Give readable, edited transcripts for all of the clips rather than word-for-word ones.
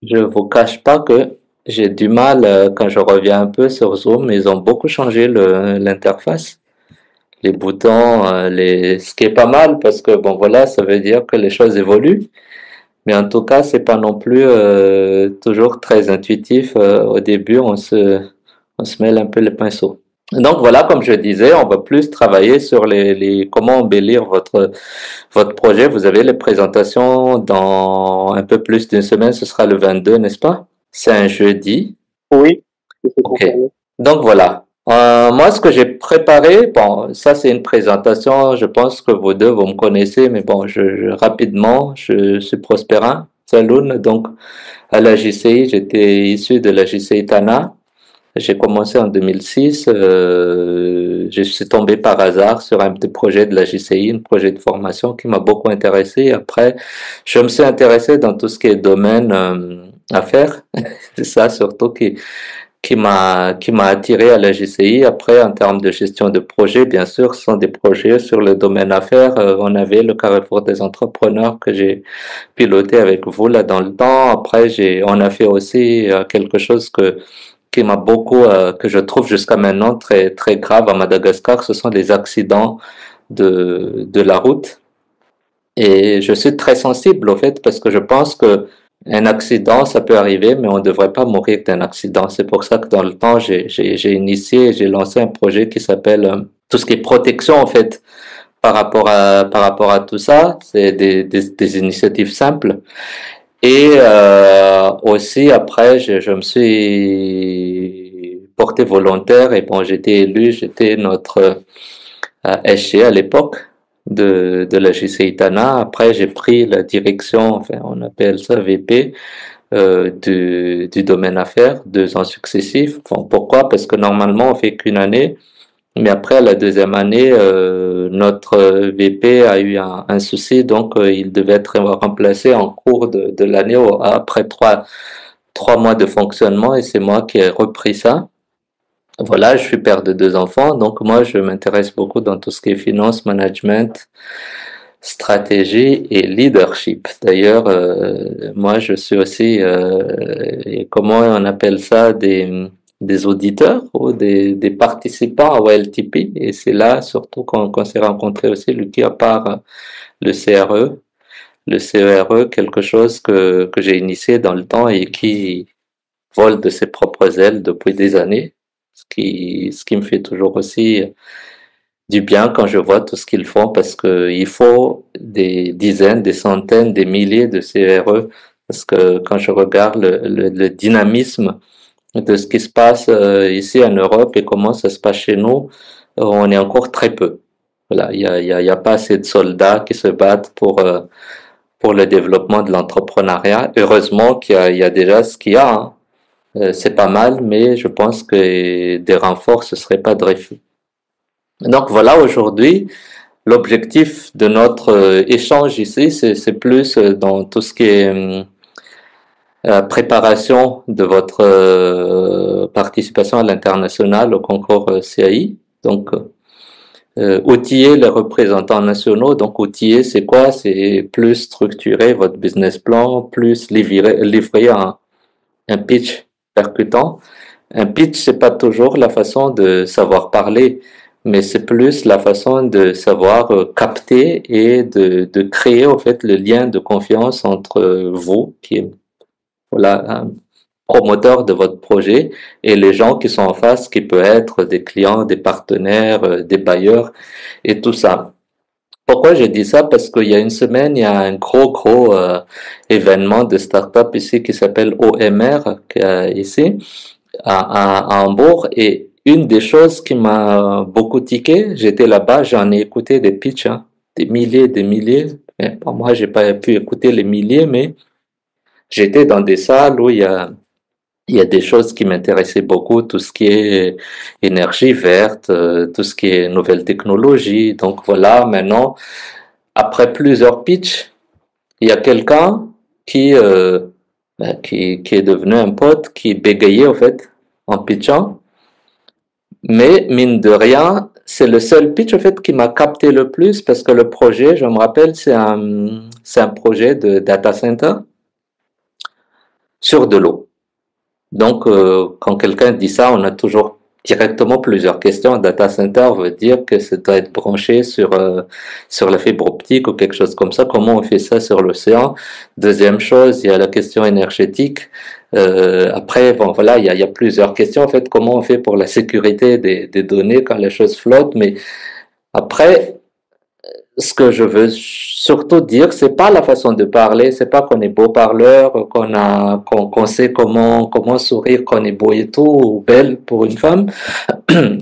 Je vous cache pas que j'ai du mal quand je reviens un peu sur Zoom. Ils ont beaucoup changé l'interface, les boutons, ce qui est pas mal parce que bon voilà, ça veut dire que les choses évoluent. Mais en tout cas, c'est pas non plus toujours très intuitif. Au début, on se mêle un peu les pinceaux. Donc voilà, comme je disais, on va plus travailler sur comment embellir votre projet. Vous avez les présentations dans un peu plus d'une semaine, ce sera le 22, n'est-ce pas? C'est un jeudi. Oui, c'est Ok. confirmé. Donc voilà. Moi, ce que j'ai préparé, bon, ça c'est une présentation, je pense que vous deux, vous me connaissez, mais bon, rapidement, je suis Prospérin Saloon, donc à la JCI, j'étais issu de la JCI Tana. J'ai commencé en 2006. Je suis tombé par hasard sur un petit projet de la JCI, un projet de formation qui m'a beaucoup intéressé. Après, je me suis intéressé dans tout ce qui est domaine affaires. C'est ça surtout qui m'a attiré à la JCI. Après, en termes de gestion de projet, bien sûr, ce sont des projets sur le domaine affaires. On avait le Carrefour des entrepreneurs que j'ai piloté avec vous là dans le temps. Après, on a fait aussi quelque chose qui m'a beaucoup, que je trouve jusqu'à maintenant très grave à Madagascar, ce sont les accidents de la route. Et je suis très sensible au fait parce que je pense que un accident, ça peut arriver, mais on ne devrait pas mourir d'un accident. C'est pour ça que dans le temps, j'ai initié, j'ai lancé un projet qui s'appelle tout ce qui est protection en fait par rapport à tout ça. C'est des initiatives simples. Et aussi après, je me suis porté volontaire et bon, j'étais élu, j'étais notre SG à l'époque de la JCI Tana. Après, j'ai pris la direction, enfin, on appelle ça VP, du domaine affaires, 2 ans successifs. Bon, pourquoi? Parce que normalement, on fait qu'une année. Mais après la deuxième année, notre VP a eu un souci, donc il devait être remplacé en cours de l'année après 3 mois de fonctionnement et c'est moi qui ai repris ça. Voilà, je suis père de 2 enfants, donc moi je m'intéresse beaucoup dans tout ce qui est finance, management, stratégie et leadership. D'ailleurs, moi je suis aussi, comment on appelle ça, des auditeurs ou des participants à OLTP. Et c'est là surtout qu'on s'est rencontrés aussi, Lucky, à part le CRE. Le CERE, quelque chose que j'ai initié dans le temps et qui vole de ses propres ailes depuis des années. Ce qui me fait toujours aussi du bien quand je vois tout ce qu'ils font parce que il faut des dizaines, des centaines, des milliers de CRE parce que quand je regarde le dynamisme de ce qui se passe ici en Europe et comment ça se passe chez nous, on est encore très peu. Voilà, il y a pas assez de soldats qui se battent pour le développement de l'entrepreneuriat. Heureusement il y a déjà ce qu'il y a, hein. C'est pas mal, mais je pense que des renforts, ce serait pas de refus. Donc voilà, aujourd'hui, l'objectif de notre échange ici, c'est plus dans tout ce qui est préparation de votre participation à l'international au concours CAI. Donc, outiller les représentants nationaux. Donc, outiller, c'est quoi? C'est plus structurer votre business plan, plus livrer un pitch percutant. Un pitch, c'est pas toujours la façon de savoir parler, mais c'est plus la façon de savoir capter et de créer en fait le lien de confiance entre vous, qui est voilà, un promoteur de votre projet, et les gens qui sont en face, qui peuvent être des clients, des partenaires, des bailleurs et tout ça. Pourquoi j'ai dit ça? Parce qu'il y a une semaine, il y a un gros événement de start-up ici qui s'appelle OMR ici à Hambourg et une des choses qui m'a beaucoup tiqué, j'étais là-bas, j'en ai écouté des pitchs, hein, des milliers. Mais pour moi, j'ai pas pu écouter les milliers, mais j'étais dans des salles où il y a des choses qui m'intéressaient beaucoup, tout ce qui est énergie verte, tout ce qui est nouvelles technologies. Donc voilà, maintenant, après plusieurs pitchs, il y a quelqu'un qui, qui est devenu un pote, qui bégayait au fait en pitchant. Mais mine de rien, c'est le seul pitch en fait qui m'a capté le plus parce que le projet, je me rappelle, c'est un projet de data center. sur de l'eau. Donc, quand quelqu'un dit ça, on a toujours directement plusieurs questions. Un data center veut dire que ça doit être branché sur la fibre optique ou quelque chose comme ça. Comment on fait ça sur l'océan? Deuxième chose, il y a la question énergétique. Après, bon, voilà, il y a plusieurs questions. En fait, comment on fait pour la sécurité des données quand les choses flottent? Mais après, ce que je veux surtout dire, c'est pas la façon de parler, c'est pas qu'on est beau parleur, qu'on sait comment sourire, qu'on est beau et tout, ou belle pour une femme,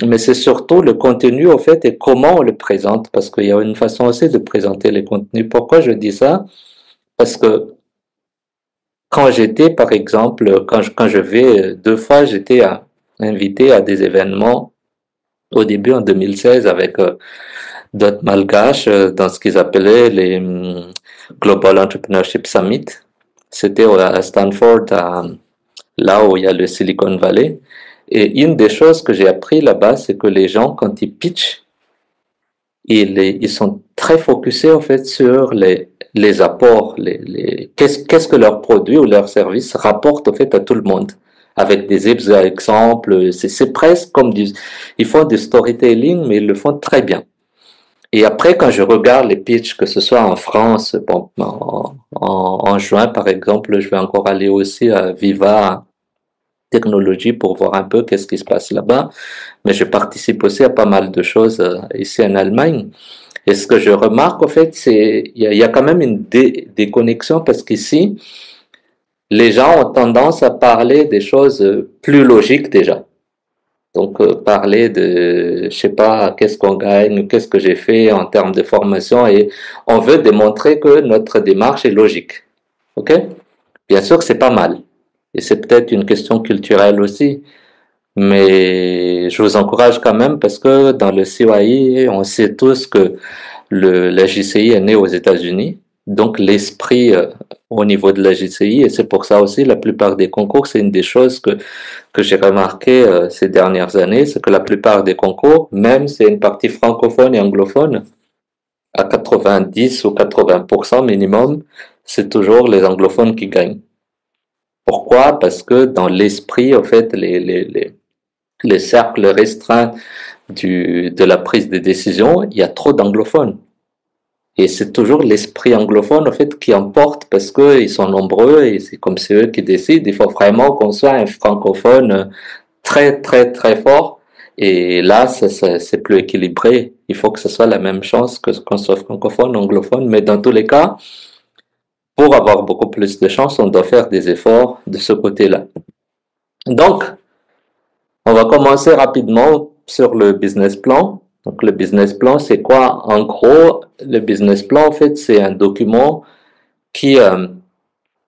mais c'est surtout le contenu, au fait, et comment on le présente, parce qu'il y a une façon aussi de présenter les contenus. Pourquoi je dis ça? Parce que quand j'étais, par exemple, quand je vais, deux fois, j'étais invité à des événements, au début en 2016, avec d'autres malgaches dans ce qu'ils appelaient les Global Entrepreneurship Summit. C'était à Stanford, là où il y a le Silicon Valley. Et une des choses que j'ai appris là-bas, c'est que les gens, quand ils pitchent, ils sont très focusés en fait sur les apports, qu'est-ce que leur produit ou leur service rapporte en fait à tout le monde, avec des exemples. C'est presque comme ils font du storytelling, mais ils le font très bien. Et après, quand je regarde les pitchs, que ce soit en France, bon, en juin par exemple, je vais encore aller aussi à Viva Technologie pour voir un peu qu'est-ce qui se passe là-bas. Mais je participe aussi à pas mal de choses ici en Allemagne. Et ce que je remarque, en fait, il y a quand même une déconnexion parce qu'ici, les gens ont tendance à parler des choses plus logiques déjà. Donc, parler de, je sais pas, qu'est-ce qu'on gagne, qu'est-ce que j'ai fait en termes de formation, et on veut démontrer que notre démarche est logique. OK? Bien sûr que c'est pas mal. Et c'est peut-être une question culturelle aussi. Mais je vous encourage quand même parce que dans le CYI, on sait tous que la JCI est née aux États-Unis. Donc, l'esprit au niveau de la JCI, et c'est pour ça aussi, la plupart des concours, c'est une des choses que j'ai remarqué ces dernières années, c'est que la plupart des concours, même si c'est une partie francophone et anglophone, à 90 ou 80% minimum, c'est toujours les anglophones qui gagnent. Pourquoi? Parce que dans l'esprit, en fait, les cercles restreints de la prise de décision, il y a trop d'anglophones. Et c'est toujours l'esprit anglophone, en fait, qui emporte parce qu'ils sont nombreux et c'est comme c'est eux qui décident. Il faut vraiment qu'on soit un francophone très, très, très fort. Et là, c'est plus équilibré. Il faut que ce soit la même chance que qu'on soit francophone, anglophone. Mais dans tous les cas, pour avoir beaucoup plus de chance, on doit faire des efforts de ce côté-là. Donc, on va commencer rapidement sur le business plan. Donc, le business plan, c'est quoi? En gros, le business plan, en fait, c'est un document qui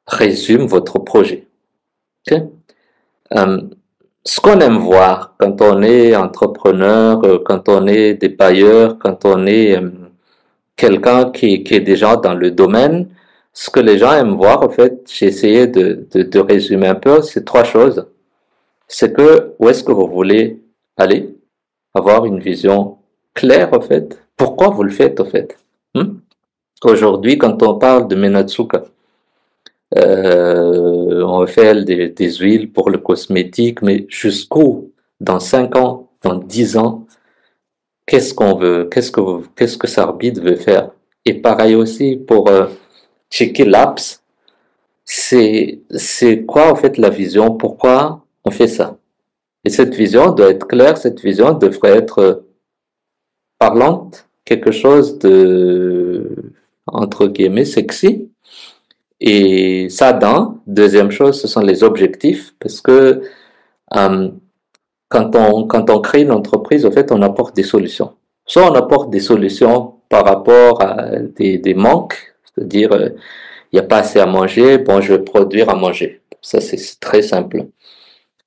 résume votre projet. Okay? Ce qu'on aime voir quand on est entrepreneur, quand on est dépailleur, quand on est quelqu'un qui est déjà dans le domaine, ce que les gens aiment voir, en fait, j'ai essayé de résumer un peu, c'est trois choses. C'est que où est-ce que vous voulez aller, avoir une vision claire, en fait. Pourquoi vous le faites, en fait? Aujourd'hui, quand on parle de Menatsuka, on fait des huiles pour le cosmétique, mais jusqu'où? Dans 5 ans, dans 10 ans, qu'est-ce qu'on veut? Qu'est-ce que Sarbid veut faire? Et pareil aussi pour checker l'apps, c'est quoi en fait la vision? Pourquoi on fait ça? Et cette vision doit être claire, cette vision devrait être parlante, quelque chose de, entre guillemets, sexy. Et ça, deuxième chose, ce sont les objectifs, parce que euh, quand on crée une entreprise, en fait, on apporte des solutions. Soit on apporte des solutions par rapport à des manques, c'est-à-dire, il n'y a pas assez à manger, bon, je vais produire à manger. Ça, c'est très simple.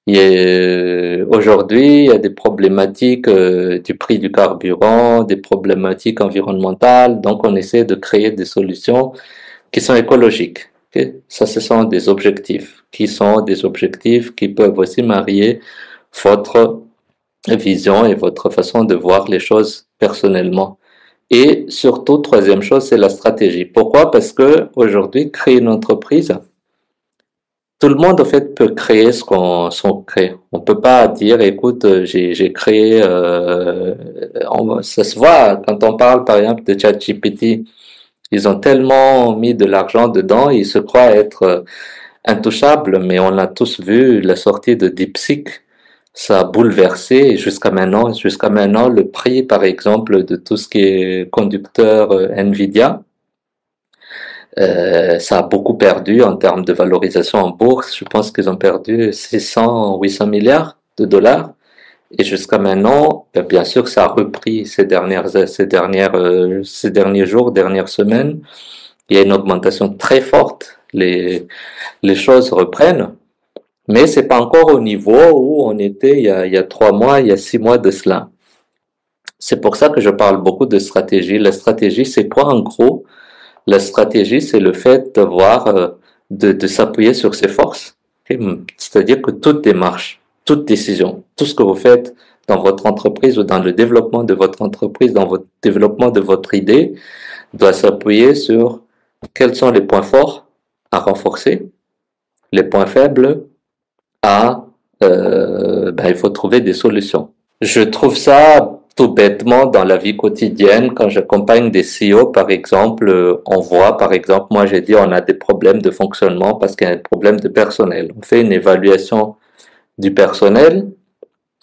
Aujourd'hui, il y a des problématiques du prix du carburant, des problématiques environnementales, donc on essaie de créer des solutions qui sont écologiques. Okay? Ça, ce sont des objectifs, qui sont des objectifs qui peuvent aussi marier votre vision et votre façon de voir les choses personnellement. Et surtout, troisième chose, c'est la stratégie. Pourquoi? Parce que aujourd'hui, créer une entreprise, tout le monde, en fait, peut créer ce qu'on crée. On peut pas dire, écoute, j'ai créé, ça se voit quand on parle, par exemple, de ChatGPT. Ils ont tellement mis de l'argent dedans, ils se croient être intouchables, mais on a tous vu la sortie de DeepSeek. Ça a bouleversé et jusqu'à maintenant, le prix, par exemple, de tout ce qui est conducteur Nvidia, ça a beaucoup perdu en termes de valorisation en bourse. Je pense qu'ils ont perdu 600, 800 milliards de dollars. Et jusqu'à maintenant, ben, bien sûr, ça a repris ces derniers jours, dernières semaines. Il y a une augmentation très forte. Les choses reprennent. Mais c'est pas encore au niveau où on était il y a 3 mois, il y a 6 mois de cela. C'est pour ça que je parle beaucoup de stratégie. La stratégie, c'est quoi en gros? La stratégie, c'est le fait d'avoir, de s'appuyer sur ses forces. C'est-à-dire que toute démarche, toute décision, tout ce que vous faites dans votre entreprise ou dans le développement de votre entreprise, dans votre développement de votre idée, doit s'appuyer sur quels sont les points forts à renforcer, les points faibles il faut trouver des solutions. Je trouve ça tout bêtement dans la vie quotidienne. Quand j'accompagne des CEO, par exemple, on voit, par exemple, moi j'ai dit on a des problèmes de fonctionnement parce qu'il y a des problèmes de personnel. On fait une évaluation du personnel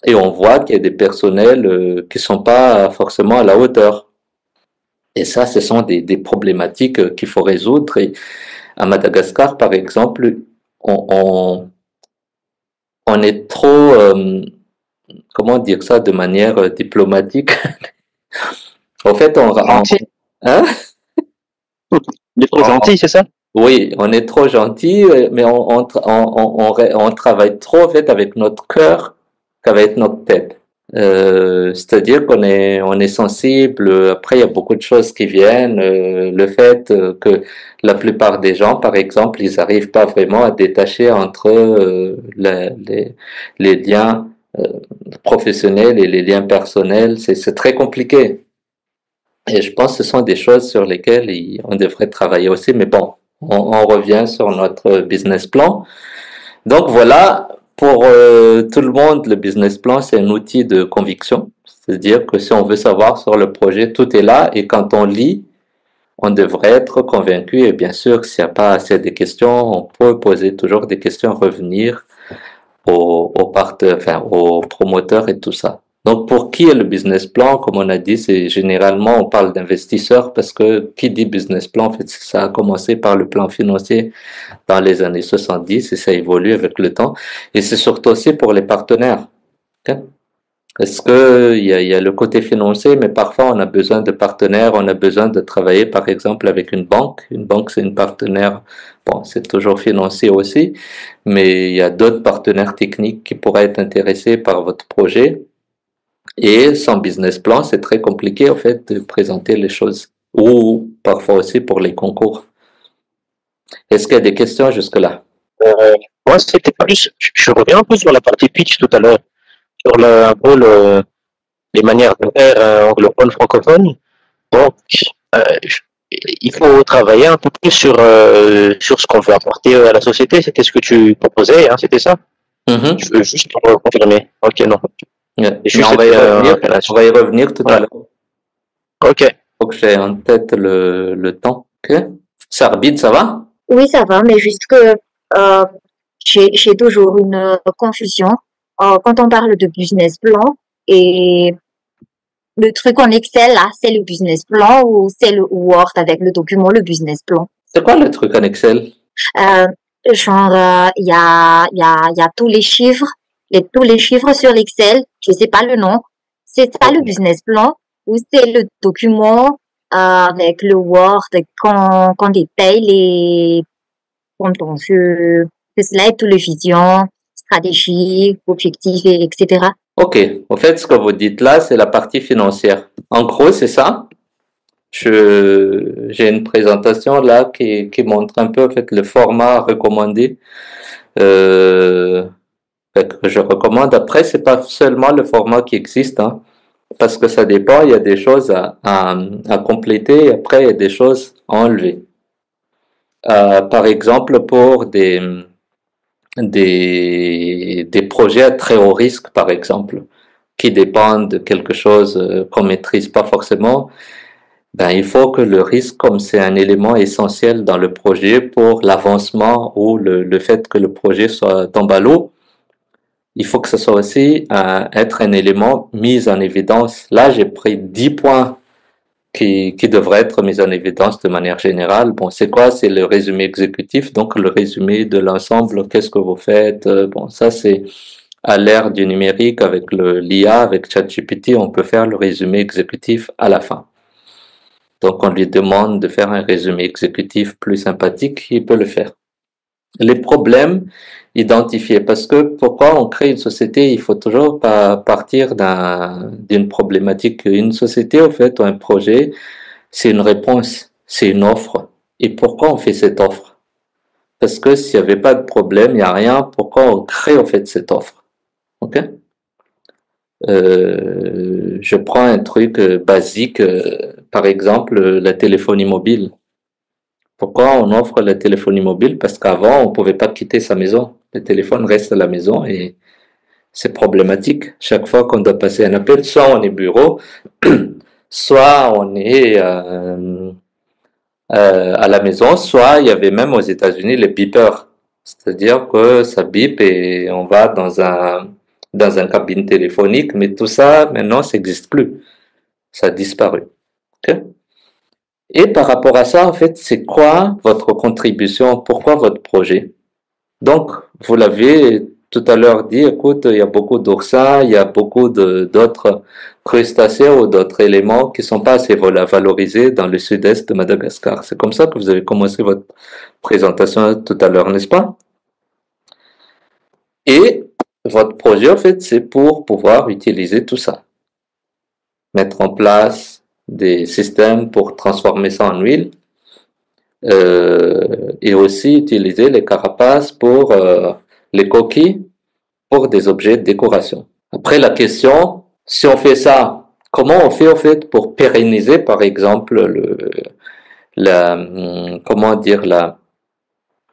et on voit qu'il y a des personnels qui sont pas forcément à la hauteur. Et ça, ce sont des problématiques qu'il faut résoudre. Et à Madagascar, par exemple, on, on, on est trop, comment dire ça de manière diplomatique. En fait, Gentil. hein? Il est trop gentil, c'est ça? Oui, on est trop gentil, mais on travaille trop en fait avec notre cœur qu'avec notre tête. C'est-à-dire on est sensible. Après, il y a beaucoup de choses qui viennent. Le fait que la plupart des gens, par exemple, ils n'arrivent pas vraiment à détacher entre les liens euh, professionnels et les liens personnels. C'est très compliqué. Et je pense que ce sont des choses sur lesquelles on devrait travailler aussi. Mais bon, on revient sur notre business plan. Donc voilà, pour tout le monde, le business plan, c'est un outil de conviction. C'est-à-dire que si on veut savoir sur le projet, tout est là. Et quand on lit, on devrait être convaincu. Et bien sûr, s'il n'y a pas assez de questions, on peut poser toujours des questions, revenir aux promoteurs et tout ça. Donc, pour qui est le business plan? Comme on a dit, c'est généralement, on parle d'investisseurs parce que qui dit business plan, en fait, ça a commencé par le plan financier dans les années 70 et ça évolue avec le temps. Et c'est surtout aussi pour les partenaires. Ok. Parce que il y a le côté financier, mais parfois on a besoin de partenaires, on a besoin de travailler par exemple avec une banque. Une banque, c'est une partenaire, bon, c'est toujours financier aussi, mais il y a d'autres partenaires techniques qui pourraient être intéressés par votre projet. Et sans business plan, c'est très compliqué en fait de présenter les choses. Ou parfois aussi pour les concours. Est-ce qu'il y a des questions jusque-là? Moi, c'était plus, je reviens un peu sur la partie pitch tout à l'heure, sur un peu les manières de faire anglophone, francophone. Donc, euh, je- il faut travailler un peu plus sur ce qu'on veut apporter à la société. C'était ce que tu proposais, hein, c'était ça? Mhm. Je veux juste confirmer. Ok, non. Ouais. Et Mais juste cette on appellation. va y revenir tout à Voilà. l'heure. Ok. Faut que j'ai en tête le temps. Ok? Sarbide, ça va? Oui, ça va, mais juste que euh, j'ai toujours une confusion quand on parle de business plan et le truc en Excel, là, c'est le business plan ou c'est le Word avec le document, le business plan. C'est quoi le truc en Excel? Euh, il y a tous les chiffres, tous les chiffres sur l'Excel, je sais pas le nom. C'est ça le business plan ou c'est le document avec le Word quand il paye les contentieux, que cela est tout le vision, stratégie, objectif, etc. Ok. En fait, ce que vous dites là, c'est la partie financière. En gros, c'est ça. J'ai une présentation là qui montre un peu en fait le format recommandé que je recommande. Après, c'est pas seulement le format qui existe, hein, parce que ça dépend. Il y a des choses à compléter. Après, il y a des choses à enlever. Par exemple, pour des projets à très haut risque, par exemple, qui dépendent de quelque chose qu'on maîtrise pas forcément, ben, il faut que le risque, comme c'est un élément essentiel dans le projet pour l'avancement ou le fait que le projet soit tombe à l'eau, il faut que ce soit aussi être un élément mis en évidence. Là, j'ai pris 10 points qui devraient être mis en évidence de manière générale. Bon, c'est quoi? C'est le résumé exécutif, donc le résumé de l'ensemble, qu'est-ce que vous faites? Bon, ça c'est à l'ère du numérique avec l'IA, avec ChatGPT, on peut faire le résumé exécutif à la fin. Donc on lui demande de faire un résumé exécutif plus sympathique, il peut le faire. Les problèmes identifiés, parce que pourquoi on crée une société, il faut toujours partir d'une problématique. Une société, au fait, ou un projet, c'est une réponse, c'est une offre. Et pourquoi on fait cette offre? Parce que s'il n'y avait pas de problème, il n'y a rien, pourquoi on crée, au fait, cette offre? Ok? Je prends un truc basique, par exemple, la téléphonie mobile. Pourquoi on offre la téléphonie mobile? Parce qu'avant, on ne pouvait pas quitter sa maison. Le téléphone reste à la maison et c'est problématique. Chaque fois qu'on doit passer un appel, soit on est bureau, soit on est à la maison, soit il y avait même aux États-Unis les beepers. C'est-à-dire que ça bip et on va dans un cabine téléphonique, mais tout ça, maintenant, ça n'existe plus. Ça a disparu. Ok? Et par rapport à ça, en fait, c'est quoi votre contribution? Pourquoi votre projet? Donc, vous l'avez tout à l'heure dit, écoute, il y a beaucoup d'oursins, il y a beaucoup d'autres crustacés ou d'autres éléments qui sont pas assez valorisés dans le sud-est de Madagascar. C'est comme ça que vous avez commencé votre présentation tout à l'heure, n'est-ce pas? Et votre projet, en fait, c'est pour pouvoir utiliser tout ça. Mettre en place des systèmes pour transformer ça en huile et aussi utiliser les carapaces pour les coquilles pour des objets de décoration. Après la question, si on fait ça, comment on fait en fait pour pérenniser par exemple comment dire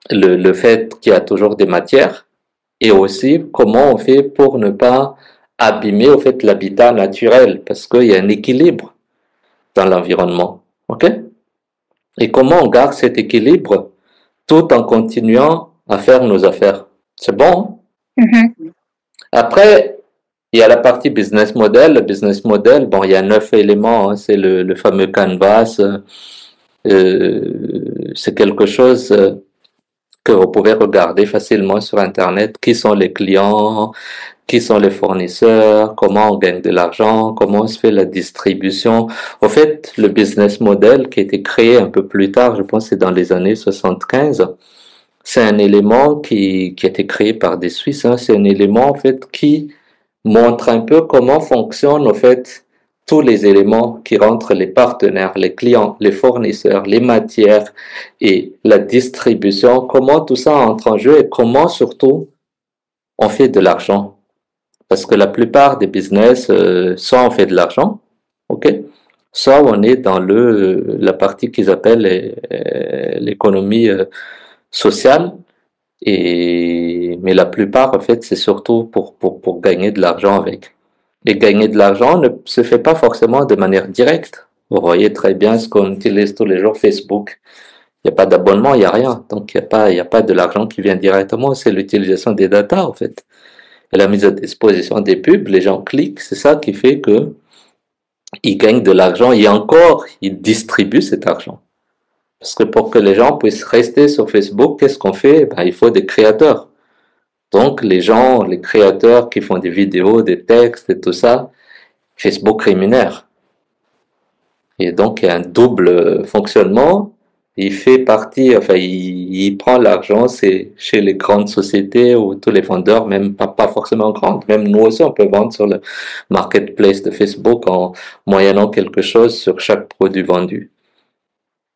le fait qu'il y a toujours des matières et aussi comment on fait pour ne pas abîmer au fait l'habitat naturel parce qu'il y a un équilibre dans l'environnement. Ok? Et comment on garde cet équilibre tout en continuant à faire nos affaires. C'est bon? Après, il y a la partie business model. Le business model, bon, il y a 9 éléments. Hein, c'est le fameux canvas. C'est quelque chose que vous pouvez regarder facilement sur Internet. Qui sont les clients? Qui sont les fournisseurs? Comment on gagne de l'argent? Comment se fait la distribution? Au fait, le business model qui a été créé un peu plus tard, je pense que c'est dans les années 75, c'est un élément qui a été créé par des Suisses. Hein. C'est un élément en fait qui montre un peu comment fonctionnent en fait tous les éléments qui rentrent, les partenaires, les clients, les fournisseurs, les matières et la distribution, comment tout ça entre en jeu et comment surtout on fait de l'argent. Parce que la plupart des business, soit on fait de l'argent, ok, soit on est dans la partie qu'ils appellent l'économie sociale, mais la plupart, en fait, c'est surtout pour gagner de l'argent avec. Et gagner de l'argent ne se fait pas forcément de manière directe. Vous voyez très bien ce qu'on utilise tous les jours, Facebook. Il n'y a pas d'abonnement, il n'y a rien. Donc, il y a pas de l'argent qui vient directement. C'est l'utilisation des data, en fait. Et la mise à disposition des pubs, les gens cliquent. C'est ça qui fait que ils gagnent de l'argent et encore, ils distribuent cet argent. Parce que pour que les gens puissent rester sur Facebook, qu'est-ce qu'on fait? Ben, il faut des créateurs. Donc, les gens, les créateurs qui font des vidéos, des textes et tout ça, Facebook rémunère. Et donc, il y a un double fonctionnement. Il fait partie, enfin, il prend l'argent, c'est chez les grandes sociétés ou tous les vendeurs, même pas forcément grandes. Même nous aussi, on peut vendre sur le marketplace de Facebook en moyennant quelque chose sur chaque produit vendu.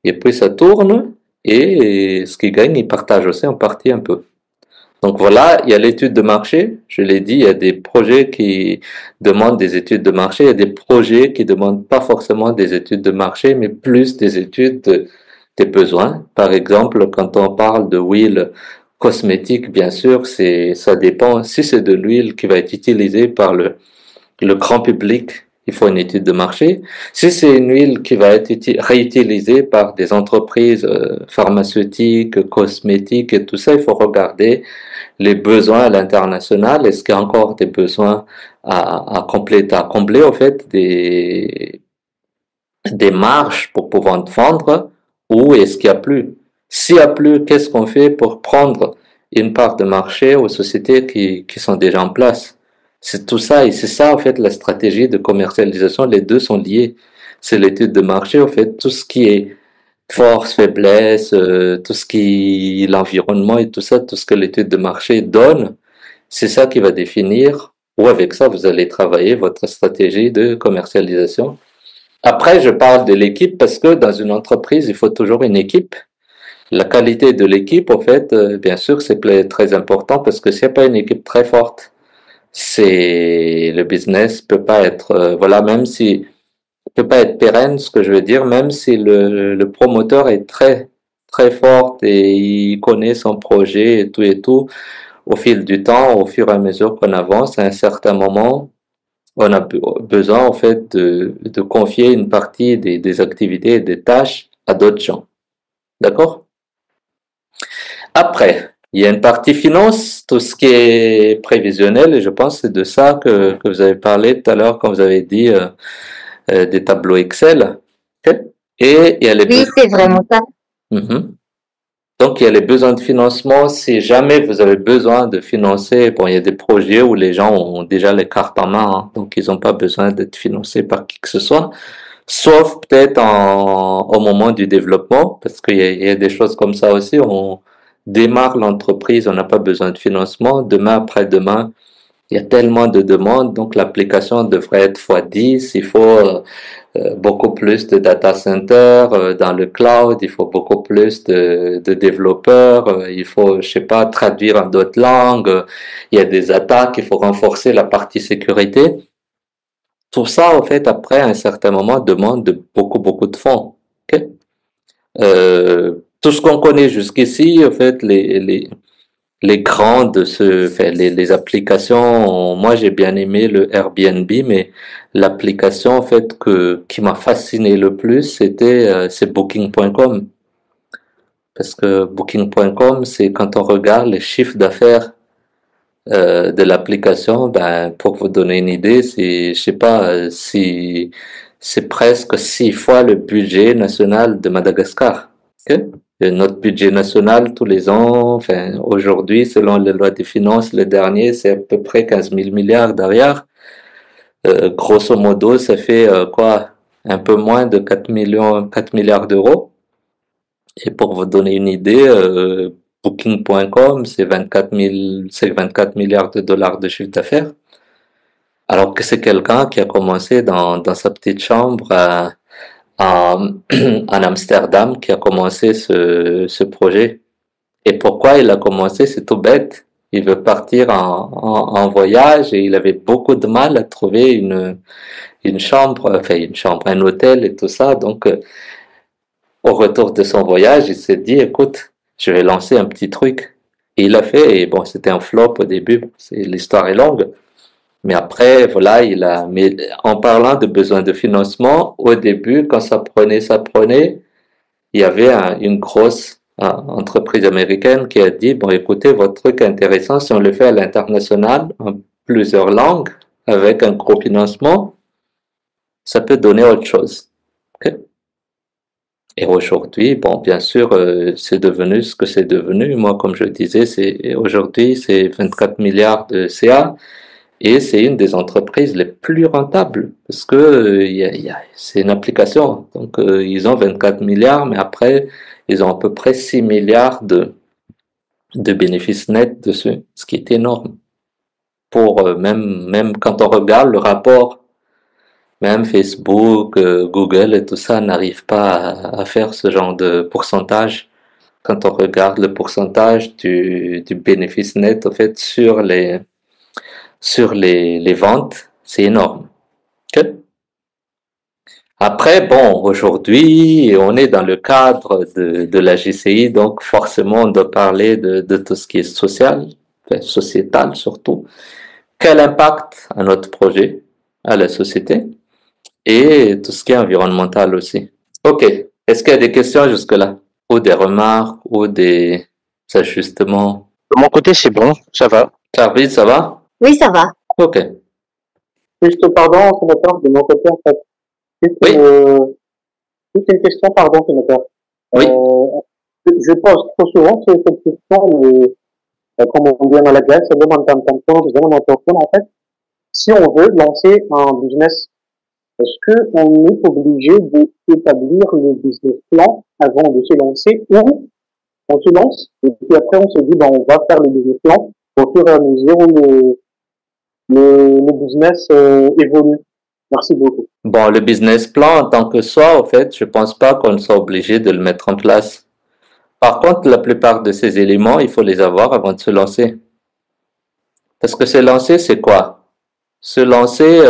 Et puis, ça tourne et ce qu'il gagne, il partage aussi en partie un peu. Donc voilà, il y a l'étude de marché. Je l'ai dit, il y a des projets qui demandent des études de marché. Il y a des projets qui demandent pas forcément des études de marché, mais plus des études des besoins. Par exemple, quand on parle de huile Cosmétique, bien sûr, ça dépend. Si c'est de l'huile qui va être utilisée par le grand public, il faut une étude de marché. Si c'est une huile qui va être réutilisée par des entreprises pharmaceutiques, cosmétiques et tout ça, il faut regarder les besoins à l'international. Est-ce qu'il y a encore des besoins à compléter, à combler, au fait, des marges pour pouvoir vendre, ou est-ce qu'il y a plus? S'il y a plus, qu'est-ce qu'on fait pour prendre une part de marché aux sociétés qui sont déjà en place? C'est tout ça, et c'est ça, en fait, la stratégie de commercialisation. Les deux sont liés. C'est l'étude de marché, en fait, tout ce qui est force, faiblesse, tout ce qui, l'environnement et tout ça, tout ce que l'étude de marché donne, c'est ça qui va définir, ou avec ça, vous allez travailler votre stratégie de commercialisation. Après, je parle de l'équipe parce que dans une entreprise, il faut toujours une équipe. La qualité de l'équipe, en fait, bien sûr, c'est très important parce que s'il n'y a pas une équipe très forte, le business peut pas être, voilà, même si peut pas être pérenne, ce que je veux dire, même si le promoteur est très fort et il connaît son projet et tout, au fil du temps, au fur et à mesure qu'on avance, à un certain moment, on a besoin en fait de confier une partie des activités et des tâches à d'autres gens. D'accord? Après, il y a une partie finance, tout ce qui est prévisionnel, et je pense que c'est de ça que vous avez parlé tout à l'heure quand vous avez dit des tableaux Excel. Ok. Et il y a les Oui, besoins. c'est vraiment ça. Mhm. Donc, il y a les besoins de financement. Si jamais vous avez besoin de financer, bon, il y a des projets où les gens ont déjà les cartes en main, hein, donc ils n'ont pas besoin d'être financés par qui que ce soit. Sauf peut-être au moment du développement, parce il y a des choses comme ça aussi. On démarre l'entreprise, on n'a pas besoin de financement. Demain, après-demain, il y a tellement de demandes, donc l'application devrait être x10. Il faut beaucoup plus de data centers dans le cloud, il faut beaucoup plus de développeurs, il faut, je sais pas, traduire en d'autres langues, il y a des attaques, il faut renforcer la partie sécurité. Tout ça, en fait, après un certain moment, demande beaucoup de fonds. Ok. Tout ce qu'on connaît jusqu'ici, en fait, les grandes, enfin, les applications, moi j'ai bien aimé le Airbnb, mais l'application en fait qui m'a fasciné le plus, c'est Booking.com. Parce que Booking.com, c'est quand on regarde les chiffres d'affaires de l'application, ben, pour vous donner une idée, je sais pas, si c'est presque 6 fois le budget national de Madagascar. Ok. Et notre budget national tous les ans, enfin, aujourd'hui, selon les lois des finances, le dernier, c'est à peu près 15 000 milliards derrière. Grosso modo, ça fait quoi? Un peu moins de 4 millions, 4 milliards d'euros. Et pour vous donner une idée, Booking.com, c'est 24 milliards de dollars de chiffre d'affaires. Alors que c'est quelqu'un qui a commencé dans sa petite chambre en, en Amsterdam, qui a commencé ce projet. Et pourquoi il a commencé? C'est tout bête. Il veut partir en voyage et il avait beaucoup de mal à trouver une chambre, enfin une chambre, un hôtel et tout ça. Donc, au retour de son voyage, il s'est dit, écoute, je vais lancer un petit truc. Et il l'a fait. Et bon, c'était un flop au début. L'histoire est longue. Mais après, voilà, mais en parlant de besoin de financement, au début, quand ça prenait, il y avait une grosse entreprise américaine qui a dit, bon, écoutez, votre truc est intéressant, si on le fait à l'international, en plusieurs langues, avec un gros financement, ça peut donner autre chose. Ok. Et aujourd'hui, bon, bien sûr, c'est devenu ce que c'est devenu. Moi, comme je disais, aujourd'hui, c'est 24 milliards de CA et c'est une des entreprises les plus rentables parce que c'est une application. Donc, ils ont 24 milliards, mais après, ils ont à peu près 6 milliards de bénéfices nets dessus, ce qui est énorme. Pour même quand on regarde le rapport, même Facebook, Google et tout ça n'arrivent pas à faire ce genre de pourcentage. Quand on regarde le pourcentage du bénéfice net, en fait, sur les ventes, c'est énorme. Ok. Après, bon, aujourd'hui, on est dans le cadre de la GCI, donc forcément, on doit parler de tout ce qui est social, enfin, sociétal surtout. Quel impact à notre projet, à la société, et tout ce qui est environnemental aussi. Ok. Est-ce qu'il y a des questions jusque-là? Ou des remarques, ou des ajustements? De mon côté, c'est bon, ça va. Carville, ça va? Oui, ça va. Ok. Juste, pardon, sénateur, de mon côté, en fait. Juste, Oui, juste une question, pardon, sénateur. oui. Je pose trop souvent cette question, mais comme on dit en malagasy, ça demande un temps, je demande un temps, en fait. Si on veut lancer un business, est-ce qu'on est obligé d'établir le business plan avant de se lancer ou on se lance et puis après on se dit, ben, on va faire le business plan au fur et à mesure où le business évolue. Merci beaucoup. Bon, le business plan en tant que soi, au fait, je pense pas qu'on soit obligé de le mettre en place. Par contre, la plupart de ces éléments, il faut les avoir avant de se lancer. Parce que se lancer, c'est quoi? Se lancer,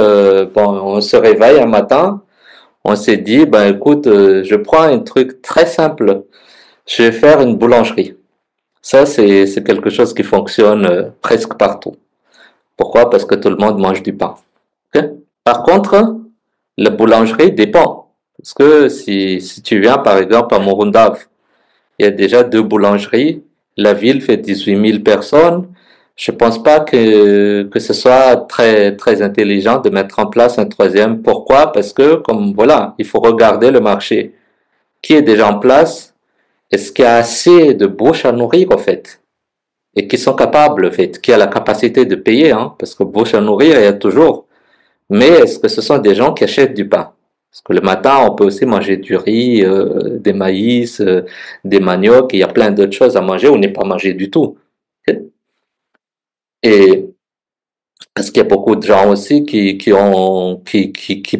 bon, on se réveille un matin, on s'est dit, ben écoute, je prends un truc très simple, je vais faire une boulangerie. Ça, c'est quelque chose qui fonctionne presque partout. Pourquoi? Parce que tout le monde mange du pain. Ok. Par contre, la boulangerie dépend. Parce que si tu viens par exemple à Morundave, il y a déjà deux boulangeries, la ville fait 18 000 personnes. Je pense pas que ce soit très intelligent de mettre en place un troisième. Pourquoi? Parce que, comme voilà, il faut regarder le marché. Qui est déjà en place? Est-ce qu'il y a assez de bouches à nourrir, en fait? Et qui sont capables, en fait, qui a la capacité de payer, hein? Parce que bouche à nourrir, il y a toujours. Mais est-ce que ce sont des gens qui achètent du pain? Parce que le matin, on peut aussi manger du riz, des maïs, des maniocs, il y a plein d'autres choses à manger ou ne pas manger du tout. Et parce qu'il y a beaucoup de gens aussi qui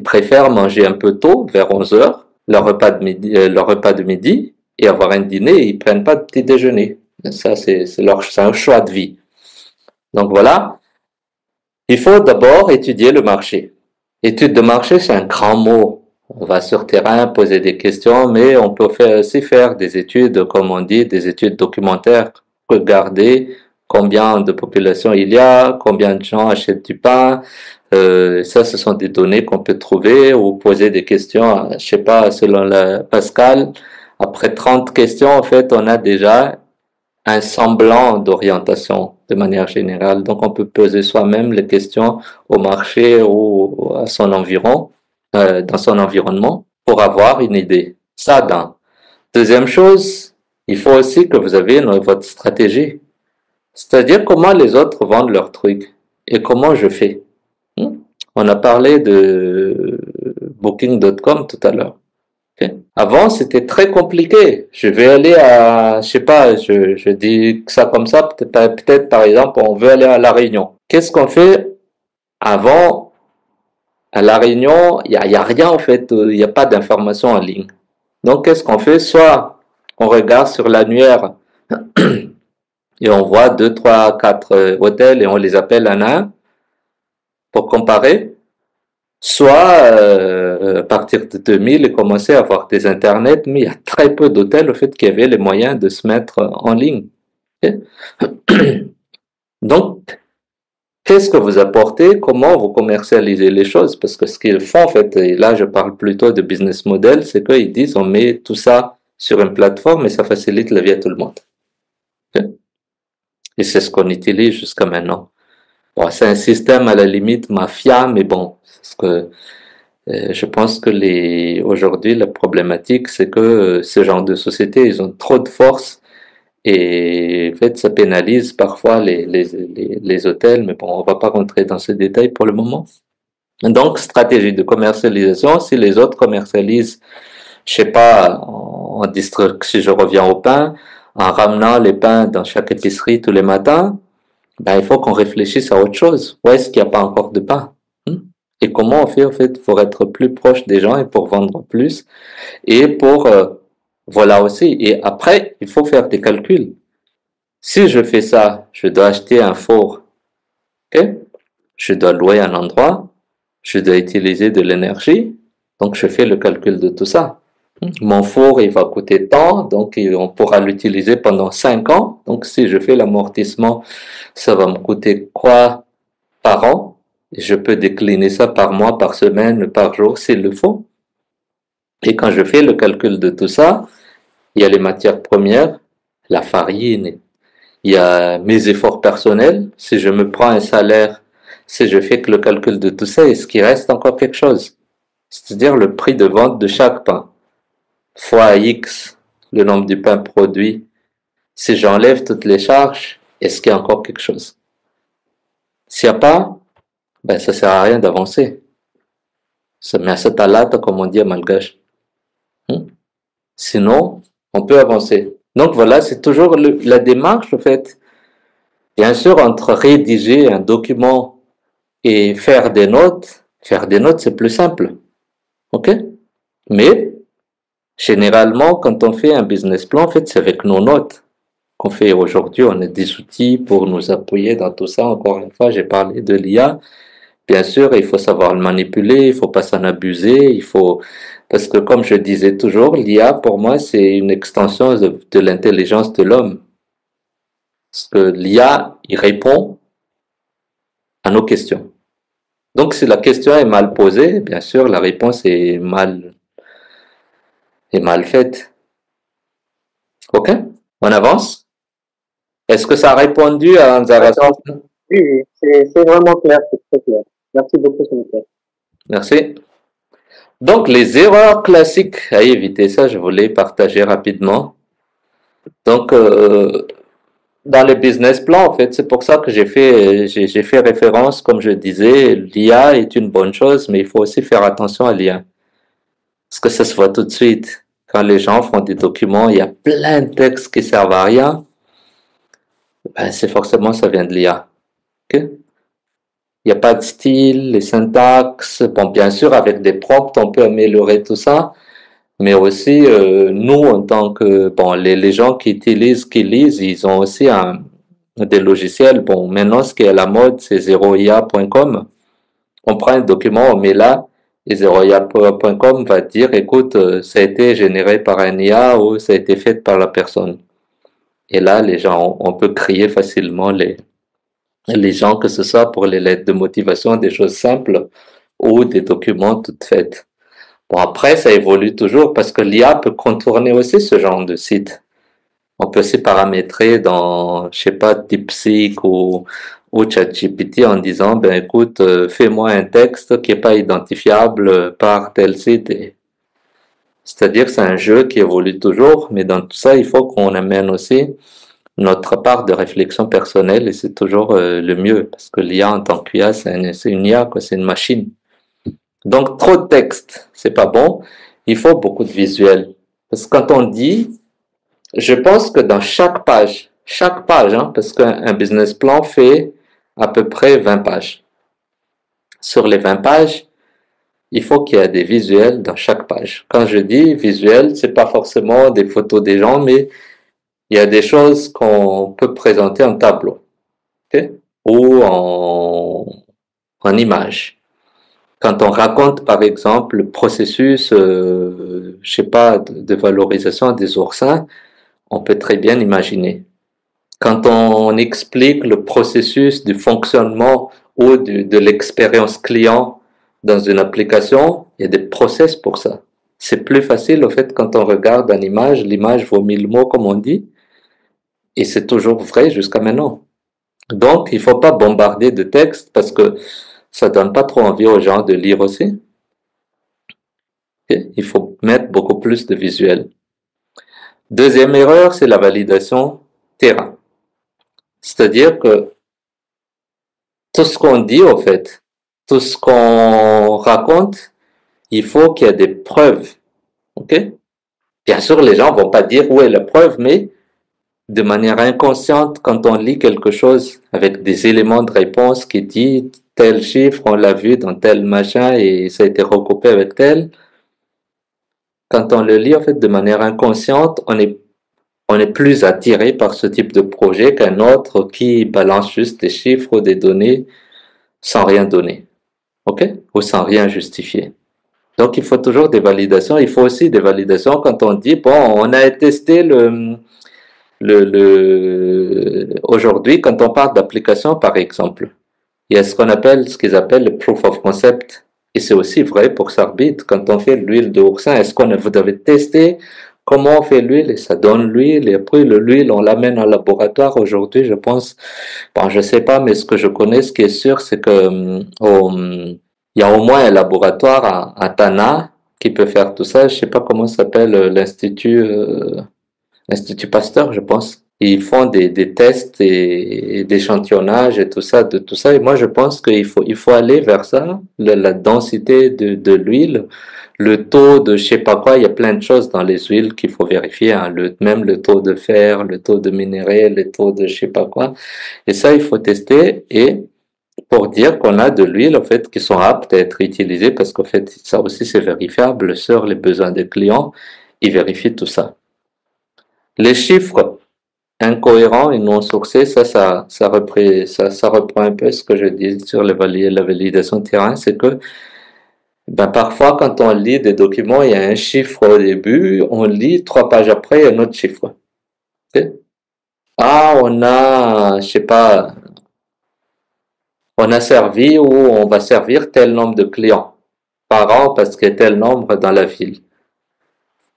préfèrent manger un peu tôt, vers 11 heures, leur repas de midi, et avoir un dîner, et ils prennent pas de petit déjeuner. Ça, c'est un choix de vie. Donc voilà, il faut d'abord étudier le marché. Étude de marché, c'est un grand mot. On va sur terrain poser des questions, mais on peut aussi faire des études, comme on dit, des études documentaires. Regarder combien de population il y a, combien de gens achètent du pain. Ça, ce sont des données qu'on peut trouver ou poser des questions, je sais pas, selon la Pascal. Après 30 questions, en fait, on a déjà un semblant d'orientation de manière générale. Donc, on peut poser soi-même les questions au marché ou à son environ, dans son environnement, pour avoir une idée. Ça, d'un. Deuxième chose, il faut aussi que vous avez votre stratégie. C'est-à-dire comment les autres vendent leurs trucs et comment je fais. Hmm? On a parlé de Booking.com tout à l'heure. Ok. Avant, c'était très compliqué. Je vais aller à, je sais pas, je dis ça comme ça, peut-être par exemple, on veut aller à La Réunion. Qu'est-ce qu'on fait avant à La Réunion? Il y a rien en fait, il n'y a pas d'information en ligne. Donc, qu'est-ce qu'on fait? Soit on regarde sur l'annuaire et on voit deux, trois, quatre hôtels et on les appelle un à un pour comparer. Soit à partir de 2000 et commencer à avoir des internets, mais il y a très peu d'hôtels au fait qui avaient les moyens de se mettre en ligne. Ok. Donc, qu'est-ce que vous apportez? Comment vous commercialisez les choses? Parce que ce qu'ils font en fait, et là je parle plutôt de business model, c'est qu'ils disent on met tout ça sur une plateforme et ça facilite la vie à tout le monde. Ok. Et c'est ce qu'on utilise jusqu'à maintenant. Bon, c'est un système à la limite mafia, mais bon, c'est ce que je pense que aujourd'hui, la problématique, c'est que ce genre de société, ils ont trop de force et en fait, ça pénalise parfois les hôtels, mais bon, on va pas rentrer dans ces détails pour le moment. Donc, stratégie de commercialisation, si les autres commercialisent, je sais pas, si je reviens au pain, en ramenant les pains dans chaque épicerie tous les matins, ben, il faut qu'on réfléchisse à autre chose. Où est-ce qu'il n'y a pas encore de pain? Hmm? Et comment on fait, en fait, pour être plus proche des gens et pour vendre plus et pour, voilà aussi. Et après, il faut faire des calculs. Si je fais ça, je dois acheter un four, ok? Je dois louer un endroit, je dois utiliser de l'énergie, Donc, je fais le calcul de tout ça. Mon four, il va coûter tant, donc on pourra l'utiliser pendant 5 ans. Donc, si je fais l'amortissement, ça va me coûter quoi par an? Et je peux décliner ça par mois, par semaine, par jour, s'il le faut. Et quand je fais le calcul de tout ça, il y a les matières premières, la farine, il y a mes efforts personnels. Si je me prends un salaire, si je fais que le calcul de tout ça, est-ce qu'il reste encore quelque chose? C'est-à-dire le prix de vente de chaque pain fois X, le nombre du pain produit. Si j'enlève toutes les charges, est-ce qu'il y a encore quelque chose? S'il n'y a pas, ben ça sert à rien d'avancer. Ça met à cette alate, comme on dit à malgache. Sinon, on peut avancer. Donc voilà, c'est toujours la démarche, en fait. Bien sûr, entre rédiger un document et faire des notes, c'est plus simple. OK? Mais, généralement, quand on fait un business plan, en fait, c'est avec nos notes qu'on fait aujourd'hui. On a des outils pour nous appuyer dans tout ça. Encore une fois, j'ai parlé de l'IA. Bien sûr, il faut savoir le manipuler, il faut pas s'en abuser, parce que comme je disais toujours, l'IA, pour moi, c'est une extension de l'intelligence de l'homme. Parce que l'IA, il répond à nos questions. Donc, si la question est mal posée, bien sûr, la réponse est mal faite. OK? On avance? Est-ce que ça a répondu à Anzara? Oui, oui, c'est vraiment clair, c'est très clair. Merci beaucoup, Sénécal. Merci. Donc, les erreurs classiques à éviter, ça, je voulais partager rapidement. Donc, dans le business plan, en fait, c'est pour ça que j'ai fait référence, comme je disais, l'IA est une bonne chose, mais il faut aussi faire attention à l'IA. Parce que ça se voit tout de suite. Quand les gens font des documents, il y a plein de textes qui servent à rien. Ben, c'est forcément, ça vient de l'IA. Okay? Il n'y a pas de style, les syntaxes. Bon, bien sûr, avec des prompts, on peut améliorer tout ça. Mais aussi, nous, en tant que, bon, les gens qui lisent, ils ont aussi des logiciels. Bon, maintenant, ce qui est à la mode, c'est 0ia.com. On prend un document, on met là, et 0ia.com va dire, écoute, ça a été généré par un IA ou ça a été fait par la personne. Et là, les gens, on peut créer facilement les gens, que ce soit pour les lettres de motivation, des choses simples ou des documents toutes faites. Bon, après, ça évolue toujours parce que l'IA peut contourner aussi ce genre de site. On peut aussi paramétrer dans, je sais pas, DeepSeek ou ChatGPT en disant, ben écoute, fais-moi un texte qui est pas identifiable par tel site. C'est-à-dire, c'est un jeu qui évolue toujours, mais dans tout ça, il faut qu'on amène aussi notre part de réflexion personnelle et c'est toujours le mieux parce que l'IA en tant qu'IA, c'est une IA, quoi, c'est une machine. Donc, trop de texte, c'est pas bon. Il faut beaucoup de visuels. Parce que quand on dit, je pense que dans chaque page, hein, parce qu'un business plan fait à peu près 20 pages. Sur les 20 pages, il faut qu'il y ait des visuels dans chaque page. Quand je dis visuel, c'est pas forcément des photos des gens, mais il y a des choses qu'on peut présenter en tableau, okay? Ou en image. Quand on raconte, par exemple, le processus, je sais pas, de valorisation des oursins, on peut très bien imaginer. Quand on explique le processus du fonctionnement ou de l'expérience client dans une application, il y a des process pour ça. C'est plus facile, au fait, quand on regarde une image, l'image vaut 1000 mots, comme on dit, et c'est toujours vrai jusqu'à maintenant. Donc, il faut pas bombarder de texte parce que ça donne pas trop envie aux gens de lire aussi. Okay? Il faut mettre beaucoup plus de visuels. Deuxième erreur, c'est la validation terrain. C'est-à-dire que tout ce qu'on dit, au fait, tout ce qu'on raconte, il faut qu'il y ait des preuves. Okay? Bien sûr, les gens vont pas dire où est la preuve, mais de manière inconsciente, quand on lit quelque chose avec des éléments de réponse qui dit tel chiffre, on l'a vu dans tel machin et ça a été recoupé avec tel, quand on le lit en fait de manière inconsciente, on est plus attiré par ce type de projet qu'un autre qui balance juste des chiffres ou des données sans rien donner, ok, ou sans rien justifier. Donc, il faut toujours des validations. Il faut aussi des validations quand on dit, bon, on a testé aujourd'hui, quand on parle d'application, par exemple, il y a ce qu'ils appellent le proof of concept. Et c'est aussi vrai pour Sarbit. Quand on fait l'huile de oursin, vous avez testé comment on fait l'huile et ça donne l'huile. Et après, l'huile, on l'amène en laboratoire. Aujourd'hui, je pense, bon, je sais pas, mais ce que je connais, ce qui est sûr, c'est que, il y a au moins un laboratoire à Tana qui peut faire tout ça. Je sais pas comment ça s'appelle, l'Institut Pasteur, je pense. Ils font des tests et d'échantillonnage et tout ça, de tout ça. Et moi, je pense il faut aller vers ça, la densité de l'huile, le taux de je sais pas quoi. Il y a plein de choses dans les huiles qu'il faut vérifier, hein. Même le taux de fer, le taux de minerai, le taux de je sais pas quoi. Et ça, il faut tester et pour dire qu'on a de l'huile, en fait, qui sont aptes à être utilisées parce qu'en fait, ça aussi, c'est vérifiable sur les besoins des clients. Ils vérifient tout ça. Les chiffres incohérents et non sourcés, ça reprend un peu ce que je dis sur la validation de terrain, c'est que ben, parfois quand on lit des documents, il y a un chiffre au début, on lit 3 pages après, il y a un autre chiffre. Okay? Ah, je sais pas, on a servi ou on va servir tel nombre de clients par an parce qu'il y a tel nombre dans la ville.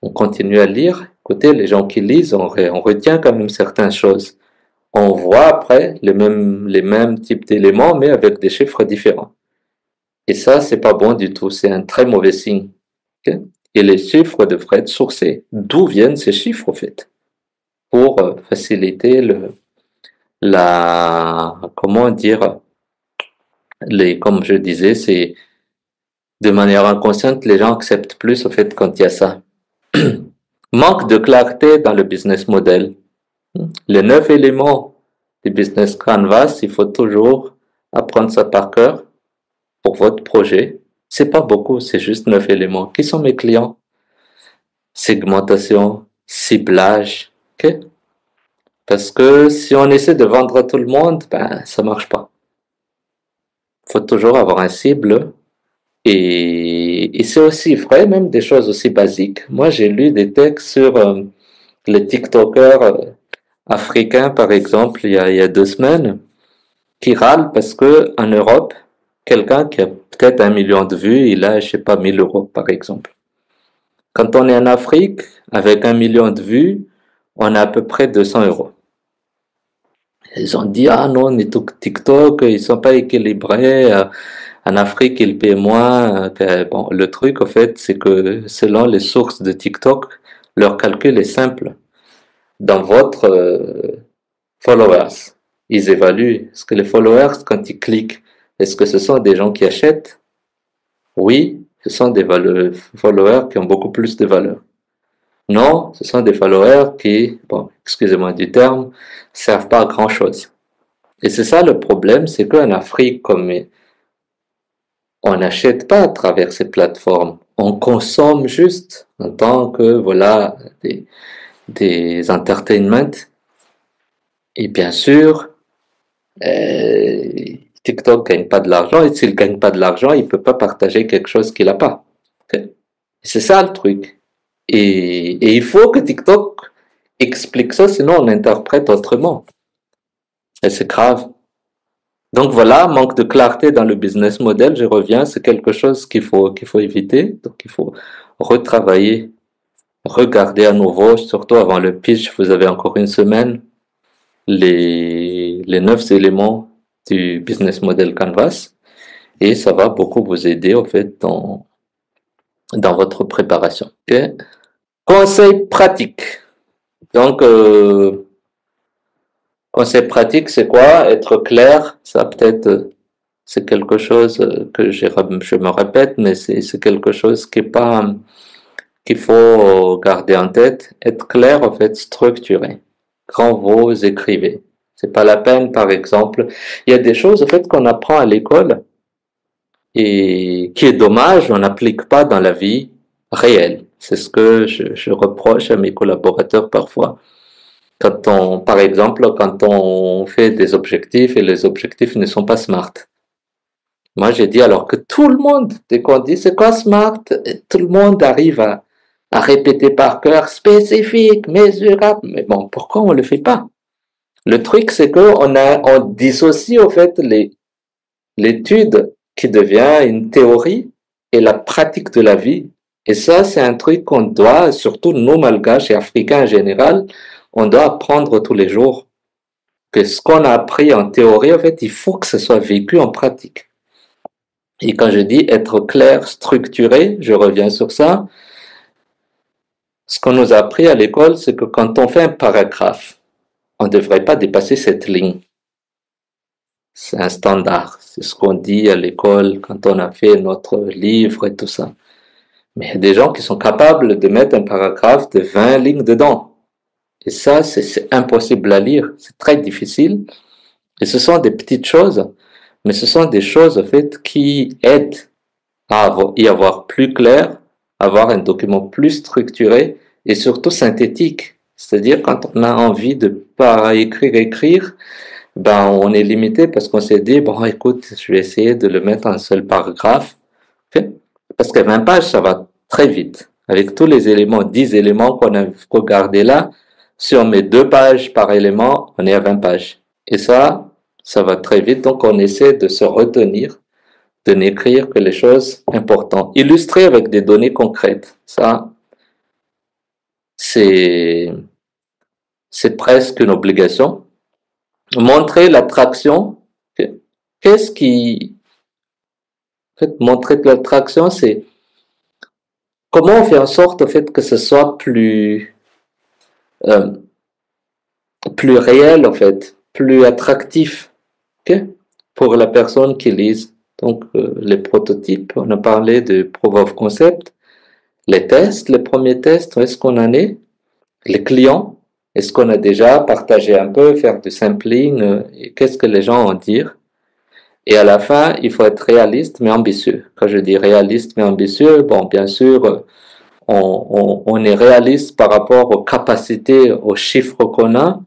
On continue à lire. Écoutez, les gens qui lisent, on retient quand même certaines choses. On voit après les mêmes types d'éléments, mais avec des chiffres différents. Et ça, c'est pas bon du tout. C'est un très mauvais signe. Okay? Et les chiffres devraient être sourcés. D'où viennent ces chiffres, en fait? Pour faciliter comment dire, comme je disais, c'est de manière inconsciente, les gens acceptent plus, au fait, quand il y a ça. Manque de clarté dans le business model. Les 9 éléments du business canvas, il faut toujours apprendre ça par cœur pour votre projet. C'est pas beaucoup, c'est juste 9 éléments. Qui sont mes clients? Segmentation, ciblage, ok? Parce que si on essaie de vendre à tout le monde, ben, ça marche pas. Faut toujours avoir un cible. Et c'est aussi vrai, même des choses aussi basiques. Moi, j'ai lu des textes sur les TikTokers africains, par exemple, il y a 2 semaines, qui râlent parce que en Europe, quelqu'un qui a peut-être 1 million de vues, il a, je sais pas, 1 000 euros, par exemple. Quand on est en Afrique, avec 1 million de vues, on a à peu près 200 euros. Ils ont dit, ah non, les TikTok, ils sont pas équilibrés. En Afrique, ils paient moins. Bon, le truc, en fait, c'est que selon les sources de TikTok, leur calcul est simple. Dans votre followers, ils évaluent. Est-ce que les followers, quand ils cliquent, est-ce que ce sont des gens qui achètent? Oui, ce sont des followers qui ont beaucoup plus de valeur. Non, ce sont des followers qui, bon, excusez-moi du terme, servent pas à grand chose. Et c'est ça le problème, c'est qu'en Afrique, comme on n'achète pas à travers ces plateformes, on consomme juste en tant que, voilà, des entertainments. Et bien sûr, TikTok gagne pas de l'argent, et s'il gagne pas de l'argent, il peut pas partager quelque chose qu'il a pas. Okay? C'est ça le truc. Et il faut que TikTok explique ça, sinon on interprète autrement. Et c'est grave. Donc voilà, manque de clarté dans le business model, je reviens, c'est quelque chose qu'il faut éviter. Donc il faut retravailler, regarder à nouveau, surtout avant le pitch, vous avez encore 1 semaine, les 9 éléments du business model Canvas, et ça va beaucoup vous aider en fait dans votre préparation. Okay? Conseil pratique. Donc conseil pratique, c'est quoi? Être clair, ça peut-être c'est quelque chose que je me répète, mais c'est quelque chose qu'il faut garder en tête. Être clair, en fait, structuré. Quand vous écrivez. C'est pas la peine, par exemple. Il y a des choses, en fait, qu'on apprend à l'école et qui est dommage, on n'applique pas dans la vie réelle. C'est ce que je reproche à mes collaborateurs parfois. Par exemple, quand on fait des objectifs et les objectifs ne sont pas smart. Moi, j'ai dit alors que tout le monde, dès qu'on dit c'est quoi SMART, tout le monde arrive à répéter par cœur spécifique, mesurable. Mais bon, pourquoi on le fait pas? Le truc, c'est que on dissocie au fait l'étude qui devient une théorie et la pratique de la vie. Et ça, c'est un truc qu'on doit, surtout nous malgaches et africains en général, on doit apprendre tous les jours. Que ce qu'on a appris en théorie, en fait, il faut que ce soit vécu en pratique. Et quand je dis être clair, structuré, je reviens sur ça. Ce qu'on nous a appris à l'école, c'est que quand on fait un paragraphe, on ne devrait pas dépasser cette ligne. C'est un standard. C'est ce qu'on dit à l'école quand on a fait notre livre et tout ça. Mais il y a des gens qui sont capables de mettre un paragraphe de 20 lignes dedans. Et ça, c'est impossible à lire. C'est très difficile. Et ce sont des petites choses, mais ce sont des choses, en fait, qui aident à y avoir plus clair, avoir un document plus structuré et surtout synthétique. C'est-à-dire, quand on a envie de pas écrire, ben, on est limité parce qu'on s'est dit, bon, écoute, je vais essayer de le mettre en un seul paragraphe. Okay? Parce que 20 pages, ça va très vite. Avec tous les éléments, 10 éléments qu'on a regardés là, si on met 2 pages par élément, on est à 20 pages. Et ça va très vite. Donc, on essaie de se retenir, de n'écrire que les choses importantes. Illustrer avec des données concrètes. Ça, c'est presque une obligation. Montrer l'attraction. Qu'est-ce qui... En fait, montrer l'attraction, c'est comment on fait en sorte, en fait, que ce soit euh, plus réel, en fait, plus attractif, okay, pour la personne qui lise. Donc, les prototypes, on a parlé de proof of concept, les tests, les premiers tests, où est-ce qu'on en est? Les clients, est-ce qu'on a déjà partagé un peu, faire du sampling, et qu'est-ce que les gens vont dire? Et à la fin, il faut être réaliste mais ambitieux. Quand je dis réaliste mais ambitieux, bon, bien sûr, on est réaliste par rapport aux capacités, aux chiffres qu'on a,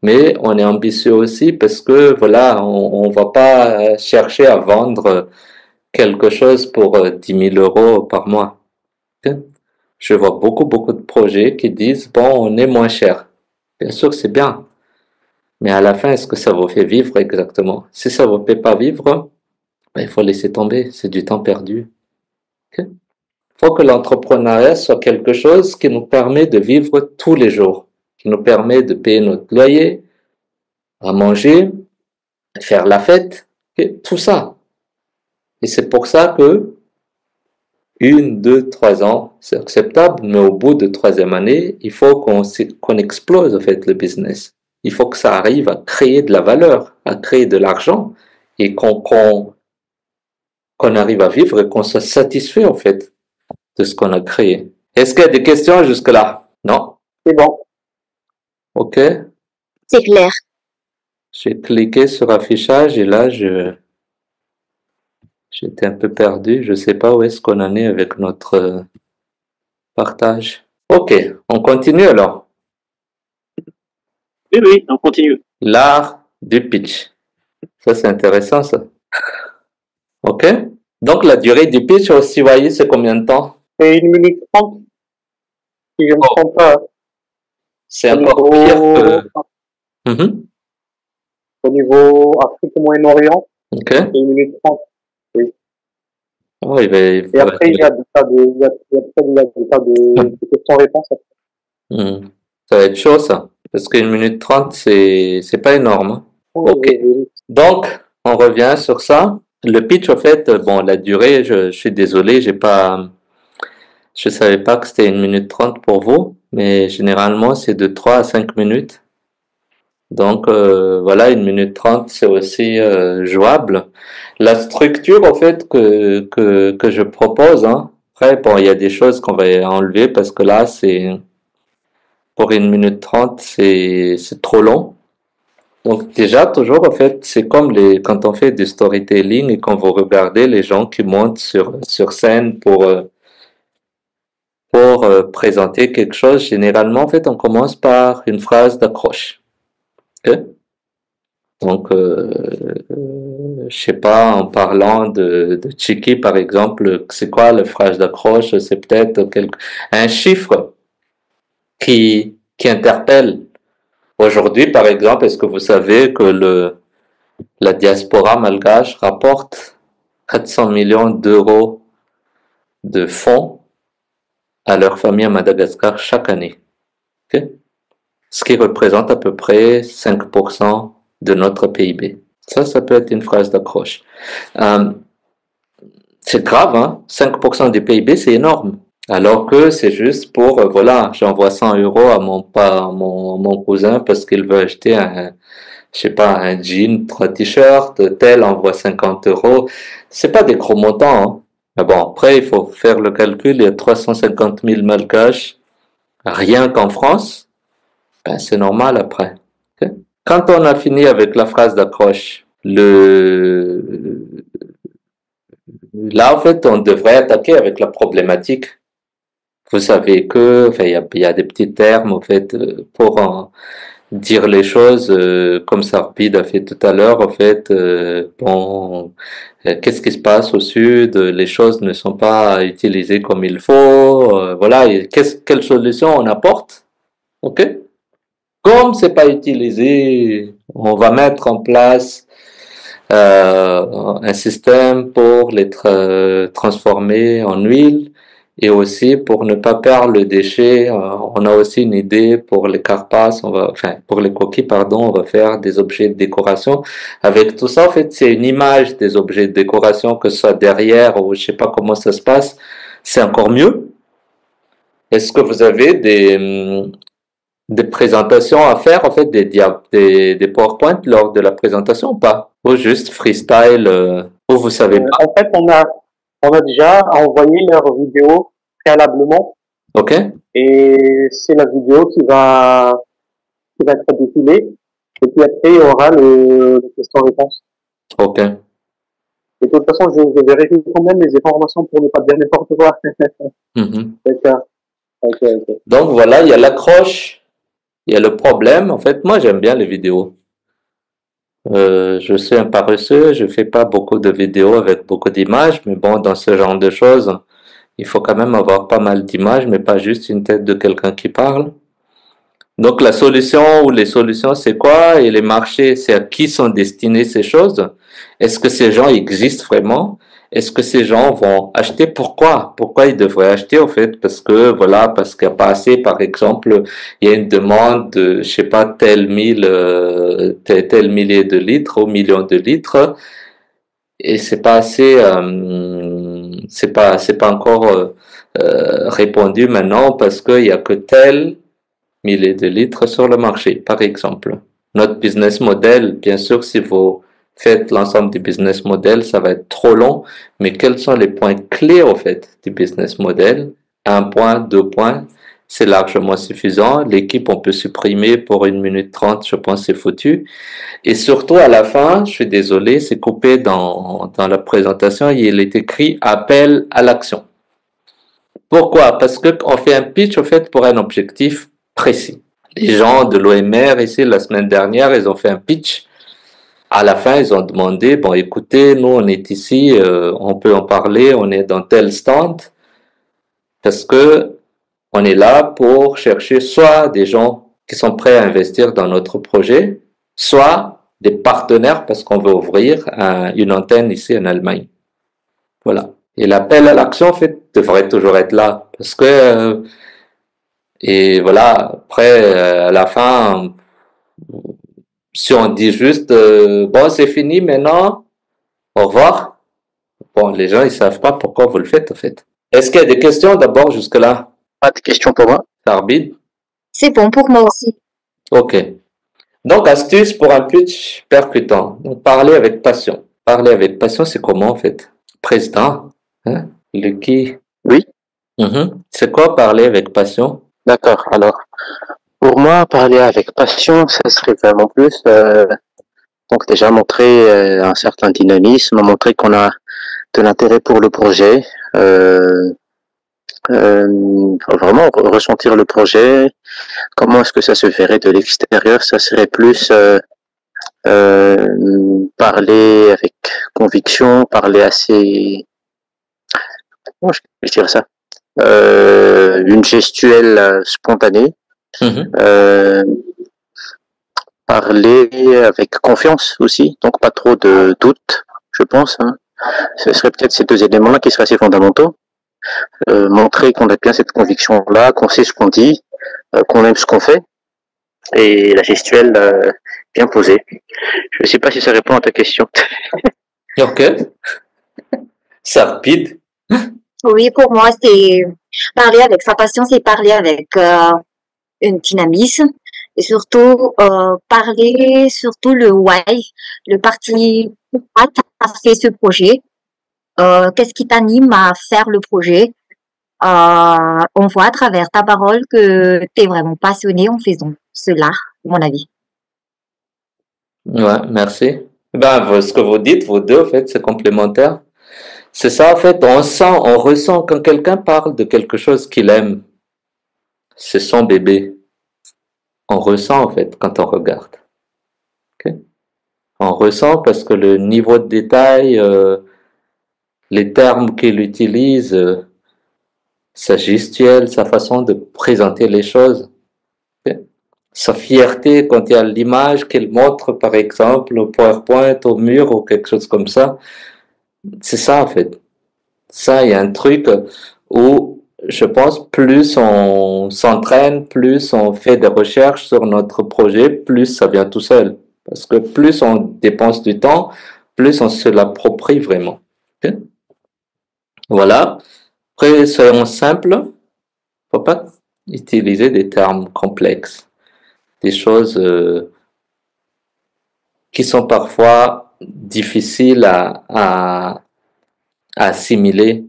mais on est ambitieux aussi parce que voilà, on va pas chercher à vendre quelque chose pour 10 000 euros par mois. Okay? Je vois beaucoup de projets qui disent, bon, on est moins cher. Bien sûr, c'est bien. Mais à la fin, est-ce que ça vous fait vivre exactement? Si ça vous fait pas vivre, ben, il faut laisser tomber. C'est du temps perdu. Okay? Il faut que l'entrepreneuriat soit quelque chose qui nous permet de vivre tous les jours, qui nous permet de payer notre loyer, à manger, faire la fête, okay? Tout ça. Et c'est pour ça que 1, 2, 3 ans, c'est acceptable, mais au bout de 3e année, il faut qu'on explose en fait le business. Il faut que ça arrive à créer de la valeur, à créer de l'argent et qu'on arrive à vivre et qu'on soit satisfait en fait de ce qu'on a créé. Est-ce qu'il y a des questions jusque-là? Non? C'est bon. Ok. C'est clair. J'ai cliqué sur affichage et là, j'étais un peu perdu. Je sais pas où est-ce qu'on en est avec notre partage. Ok, on continue alors. Oui, on continue. L'art du pitch. Ça, c'est intéressant, ça. Ok. Donc, la durée du pitch aussi, vous voyez, c'est combien de temps? C'est 1 minute 30. Si je ne me trompe pas. C'est encore pire que... Au niveau Afrique et Moyen-Orient, Ok. c'est 1 minute 30. Oui. Oui, mais Et après, il y a des tas de questions-réponses. Ça va être chaud, ça. Parce qu'une minute 30, c'est pas énorme. Hein. Ok. Donc, on revient sur ça. Le pitch, en fait, bon, la durée, je suis désolé, je savais pas que c'était 1 minute 30 pour vous, mais généralement, c'est de 3 à 5 minutes. Donc, voilà, 1 minute 30, c'est aussi jouable. La structure, en fait, que je propose, hein, après, bon, il y a des choses qu'on va enlever parce que là, pour 1 minute 30, c'est trop long. Donc déjà, toujours, en fait, c'est comme quand on fait du storytelling et quand vous regardez les gens qui montent sur scène pour présenter quelque chose, généralement, en fait, on commence par une phrase d'accroche. Ok? Donc, je sais pas, en parlant de Chiki, par exemple, c'est quoi le phrase d'accroche? C'est peut-être un chiffre qui interpelle. Aujourd'hui, par exemple, est-ce que vous savez que la diaspora malgache rapporte 400 millions d'euros de fonds à leur famille à Madagascar chaque année? Okay? Ce qui représente à peu près 5% de notre PIB. Ça peut être une phrase d'accroche. C'est grave, hein? 5% du PIB, c'est énorme. Alors que c'est juste pour, voilà, j'envoie 100 euros à mon cousin parce qu'il veut acheter je sais pas, un jean, 3 t-shirts, tel envoie 50 euros. C'est pas des gros montants, hein. Mais bon, après, il faut faire le calcul, il y a 350 000 malgaches, rien qu'en France, ben, c'est normal après. Okay? Quand on a fini avec la phrase d'accroche, là, en fait, on devrait attaquer avec la problématique. Vous savez que, enfin, il y a des petits termes, en fait, pour dire les choses, comme Sarpid a fait tout à l'heure, en fait, bon, qu'est-ce qui se passe au sud? Les choses ne sont pas utilisées comme il faut, voilà, et quelle solution on apporte? Ok? Comme c'est pas utilisé, on va mettre en place un système pour les transformer en huile et aussi pour ne pas perdre le déchet. On a aussi une idée pour les carpasses, enfin pour les coquilles, pardon, on va faire des objets de décoration. Avec tout ça, en fait, c'est une image des objets de décoration, que ce soit derrière ou je sais pas comment ça se passe, c'est encore mieux. Est-ce que vous avez des présentations à faire, en fait, des PowerPoint lors de la présentation ou pas? Ou juste freestyle, ou vous savez pas? En fait, on a déjà envoyé leur vidéo préalablement. Ok? Et c'est la vidéo qui va être défilée. Et puis après, il y aura le question-réponse. Ok. Et de toute façon, je vérifie quand même les informations pour ne pas dire n'importe quoi. D'accord. Ok. Donc voilà, il y a l'accroche, il y a le problème. En fait, moi, j'aime bien les vidéos. Je suis un paresseux, je fais pas beaucoup de vidéos avec beaucoup d'images, mais bon, dans ce genre de choses, il faut quand même avoir pas mal d'images, mais pas juste une tête de quelqu'un qui parle. Donc la solution ou les solutions, c'est quoi? Et les marchés, c'est à qui sont destinées ces choses? Est-ce que ces gens existent vraiment? Est-ce que ces gens vont acheter? Pourquoi? Pourquoi ils devraient acheter au fait? Parce que voilà, parce qu'il n'y a pas assez, par exemple, il y a une demande de, je sais pas, tel millier de litres ou millions de litres, et c'est pas assez, c'est pas encore répondu maintenant parce qu'il y a que tel milliers de litres sur le marché, par exemple. Notre business model, bien sûr, si vous faites l'ensemble du business model, ça va être trop long, mais quels sont les points clés, au fait, du business model? Un point, 2 points, c'est largement suffisant. L'équipe, on peut supprimer pour 1 minute 30, je pense, c'est foutu. Et surtout, à la fin, je suis désolé, c'est coupé dans la présentation, il est écrit appel à l'action. Pourquoi? Parce qu'on fait un pitch, au fait, pour un objectif précis. Les gens de l'OMR, ici, la semaine dernière, ils ont fait un pitch. À la fin, ils ont demandé, bon, écoutez, nous, on est ici, on peut en parler, on est dans tel stand, parce que on est là pour chercher soit des gens qui sont prêts à investir dans notre projet, soit des partenaires, parce qu'on veut ouvrir une antenne ici en Allemagne. Voilà. Et l'appel à l'action, en fait, devrait toujours être là, parce que et voilà, après, à la fin, si on dit juste, bon, c'est fini maintenant, au revoir, bon, les gens, ils savent pas pourquoi vous le faites, en fait. Est-ce qu'il y a des questions d'abord jusque-là? Pas de questions pour moi. Arbide? C'est bon pour moi aussi. Ok. Donc, astuce pour un pitch percutant. Donc, parler avec passion. Parler avec passion, c'est comment, en fait? Président? Hein? Le qui? Oui. C'est quoi parler avec passion? D'accord. Alors, pour moi, parler avec passion, ça serait vraiment plus, donc déjà montrer un certain dynamisme, montrer qu'on a de l'intérêt pour le projet, vraiment ressentir le projet. Comment est-ce que ça se verrait de l'extérieur? Ça serait plus parler avec conviction, parler assez, comment je dirais ça, une gestuelle spontanée, Mhm. parler avec confiance aussi, donc pas trop de doute, je pense. Hein. Ce serait peut-être ces deux éléments-là qui seraient assez fondamentaux. Montrer qu'on a bien cette conviction-là, qu'on sait ce qu'on dit, qu'on aime ce qu'on fait, et la gestuelle bien posée. Je ne sais pas si ça répond à ta question. Ok, c'est rapide. Oui, pour moi, c'est parler avec sa patience et parler avec un dynamisme. Et surtout, surtout le why, le parti, pourquoi tu as fait ce projet, qu'est-ce qui t'anime à faire le projet. On voit à travers ta parole que tu es vraiment passionné en faisant cela, à mon avis. Ouais, merci. Ben, ce que vous dites, vous deux, en fait, c'est complémentaire. C'est ça, en fait, on sent, on ressent quand quelqu'un parle de quelque chose qu'il aime, c'est son bébé. On ressent, en fait, quand on regarde. Ok. On ressent parce que le niveau de détail, les termes qu'il utilise, sa gestuelle, sa façon de présenter les choses, ok. Sa fierté quand il y a l'image qu'il montre, par exemple, au PowerPoint, au mur ou quelque chose comme ça. C'est ça, en fait. Ça, il y a un truc où je pense plus on s'entraîne, plus on fait des recherches sur notre projet, plus ça vient tout seul. Parce que plus on dépense du temps, plus on se l'approprie vraiment. Ok. Voilà. Après, soyons simples. Faut pas utiliser des termes complexes, des choses qui sont parfois difficiles à assimiler.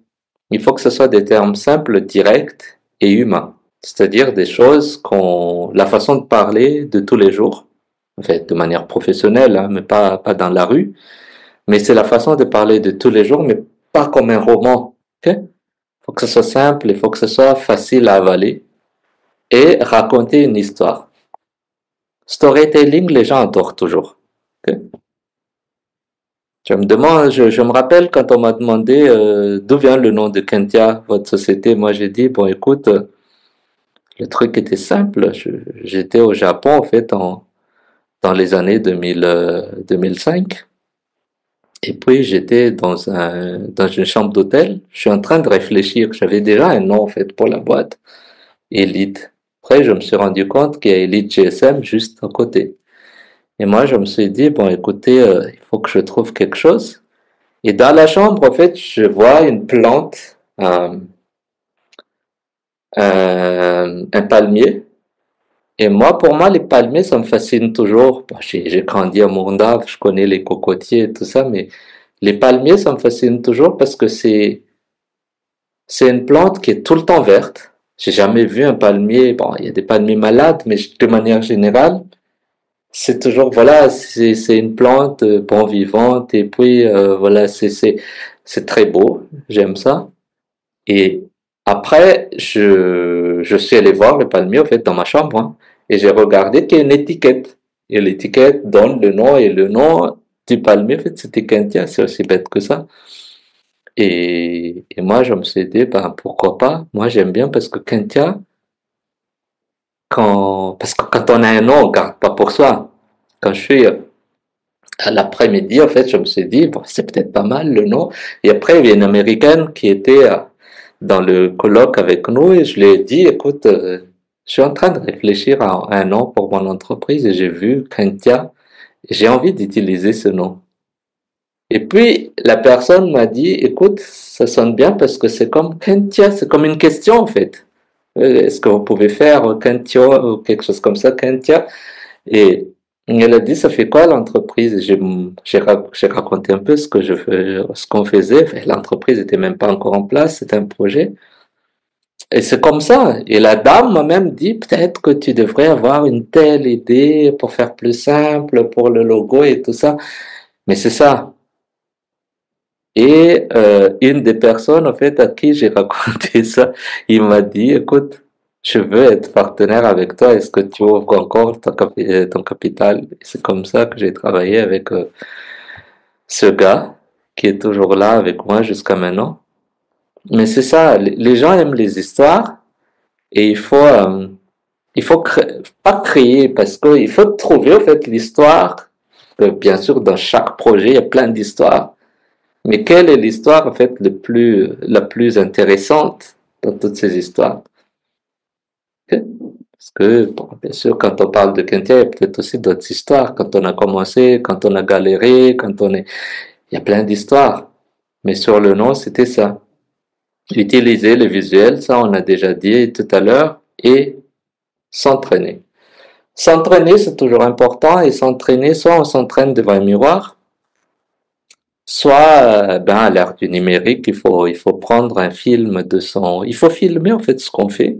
Il faut que ce soit des termes simples, directs et humains. C'est-à-dire des choses la façon de parler de tous les jours, en fait, de manière professionnelle, hein, mais pas dans la rue, mais c'est la façon de parler de tous les jours, mais pas comme un roman. Ok. Faut que ce soit simple, il faut que ce soit facile à avaler et raconter une histoire. Storytelling, les gens adorent toujours. Ok. Je me rappelle quand on m'a demandé d'où vient le nom de Kentia, votre société. Moi, j'ai dit, bon, écoute, le truc était simple. J'étais au Japon, en fait, dans les années 2005. Et puis, j'étais dans une chambre d'hôtel. Je suis en train de réfléchir. J'avais déjà un nom, en fait, pour la boîte. Elite. Après, je me suis rendu compte qu'il y a Elite GSM juste à côté. Et moi, je me suis dit, bon, écoutez, il faut que je trouve quelque chose. Et dans la chambre, en fait, je vois une plante, un palmier. Et moi, pour moi, les palmiers, ça me fascine toujours. Bon, j'ai grandi à Mondave, je connais les cocotiers et tout ça, mais les palmiers, ça me fascine toujours parce que c'est une plante qui est tout le temps verte. J'ai jamais vu un palmier. Bon, il y a des palmiers malades, mais de manière générale, c'est toujours, voilà, c'est une plante bon vivante et puis voilà, c'est très beau. J'aime ça. Et après, je suis allé voir le palmier, en fait, dans ma chambre, hein, et j'ai regardé qu'il y a une étiquette. Et l'étiquette donne le nom, et le nom du palmier, en fait, c'était Kentia, c'est aussi bête que ça. Et moi, je me suis dit, ben, pourquoi pas? Moi, j'aime bien parce que Kentia, parce que quand on a un nom, on garde pas pour soi. Quand je suis à l'après-midi, en fait, je me suis dit, bon, c'est peut-être pas mal le nom. Et après, il y a une Américaine qui était dans le colloque avec nous et je lui ai dit, écoute, je suis en train de réfléchir à un nom pour mon entreprise et j'ai vu Kentia et j'ai envie d'utiliser ce nom. Et puis, la personne m'a dit, écoute, ça sonne bien parce que c'est comme Kentia, c'est comme une question en fait. Est-ce que vous pouvez faire Kentia ou quelque chose comme ça, Kentia? Et elle a dit, ça fait quoi l'entreprise? Et j'ai raconté un peu ce qu'on faisait. Enfin, l'entreprise n'était même pas encore en place, c'était un projet. Et c'est comme ça. Et la dame m'a même dit, peut-être que tu devrais avoir une telle idée pour faire plus simple, pour le logo et tout ça. Mais c'est ça. Et une des personnes, en fait, à qui j'ai raconté ça, il m'a dit, écoute, je veux être partenaire avec toi, est-ce que tu ouvres encore ton capital? C'est comme ça que j'ai travaillé avec ce gars qui est toujours là avec moi jusqu'à maintenant. Mais c'est ça, les gens aiment les histoires et il faut pas créer parce qu'il faut trouver en fait l'histoire. Bien sûr, dans chaque projet, il y a plein d'histoires. Mais quelle est l'histoire en fait la plus intéressante dans toutes ces histoires? Parce que, bon, bien sûr, quand on parle de Kentia, il y a peut-être aussi d'autres histoires. Quand on a commencé, quand on a galéré, il y a plein d'histoires. Mais sur le nom, c'était ça. Utiliser le visuel, ça on a déjà dit tout à l'heure, et s'entraîner. S'entraîner, c'est toujours important, et s'entraîner, soit on s'entraîne devant un miroir, soit à l'ère du numérique, il faut prendre un film il faut filmer en fait ce qu'on fait.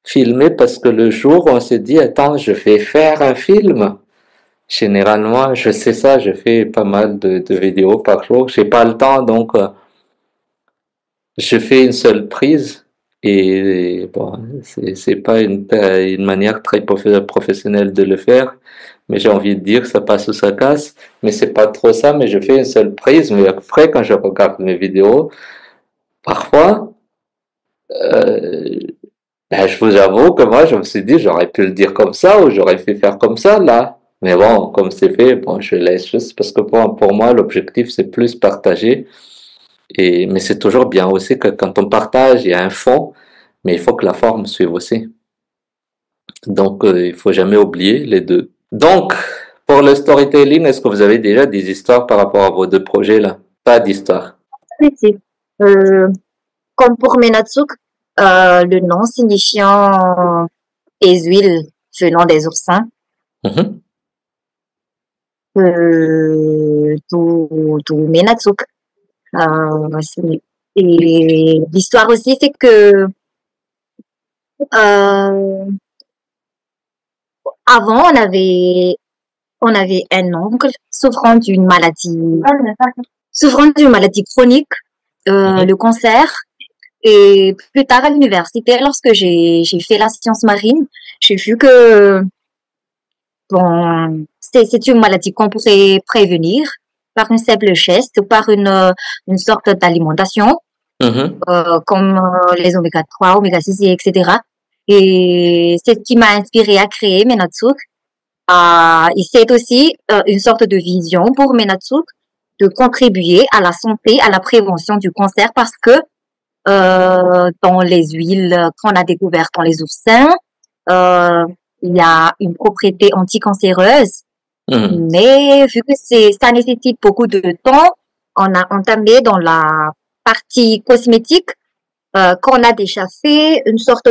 Filmer parce que le jour où on s'est dit, attends, je vais faire un film, généralement, je sais ça, je fais pas mal de vidéos par jour, j'ai pas le temps, donc je fais une seule prise et bon, c'est pas une manière très professionnelle de le faire, mais j'ai envie de dire que ça passe ou ça casse, mais c'est pas trop ça, mais je fais une seule prise, mais après quand je regarde mes vidéos, parfois, euh, je vous avoue que moi je me suis dit j'aurais pu le dire comme ça ou j'aurais pu faire comme ça là. Mais bon, comme c'est fait, bon, je laisse juste parce que pour moi l'objectif c'est plus partager. Mais c'est toujours bien aussi que quand on partage, il y a un fond, mais il faut que la forme suive aussi. Donc, il faut jamais oublier les deux. Donc, pour le storytelling, est-ce que vous avez déjà des histoires par rapport à vos deux projets là? Pas d'histoire. Oui, si. Comme pour Menatsuk, le nom signifiant les huiles venant des oursins. Mhm. Du Menatsuk. Et l'histoire aussi, c'est que avant, on avait un oncle souffrant d'une maladie chronique, le cancer. Et plus tard à l'université, lorsque j'ai fait la science marine, j'ai vu que bon, c'est une maladie qu'on pourrait prévenir par une simple geste ou par une sorte d'alimentation, Mhm. comme les oméga 3, oméga 6, etc. Et c'est ce qui m'a inspiré à créer Menatsuk. Et c'est aussi une sorte de vision pour Menatsuk de contribuer à la santé, à la prévention du cancer parce que dans les huiles qu'on a découvertes dans les oursins, il y a une propriété anticancéreuse. Mhm. Mais vu que ça nécessite beaucoup de temps, on a entamé dans la partie cosmétique qu'on a déjà fait une sorte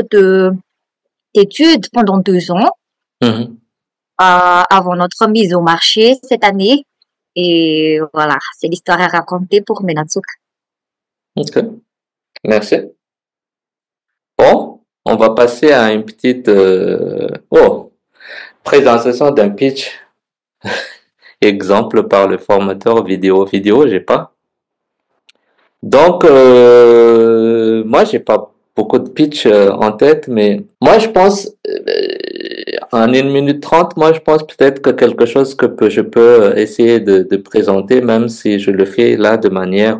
d'étude pendant 2 ans Mhm. avant notre mise au marché cette année. Et voilà, c'est l'histoire à raconter pour Menatsuk. Ok, merci. Bon, on va passer à une petite présentation d'un pitch exemple par le formateur vidéo. Vidéo, j'ai pas. Donc, moi, j'ai pas beaucoup de pitch en tête, mais moi, je pense, en 1 minute 30, moi, je pense peut-être que quelque chose je peux essayer de présenter, même si je le fais là de manière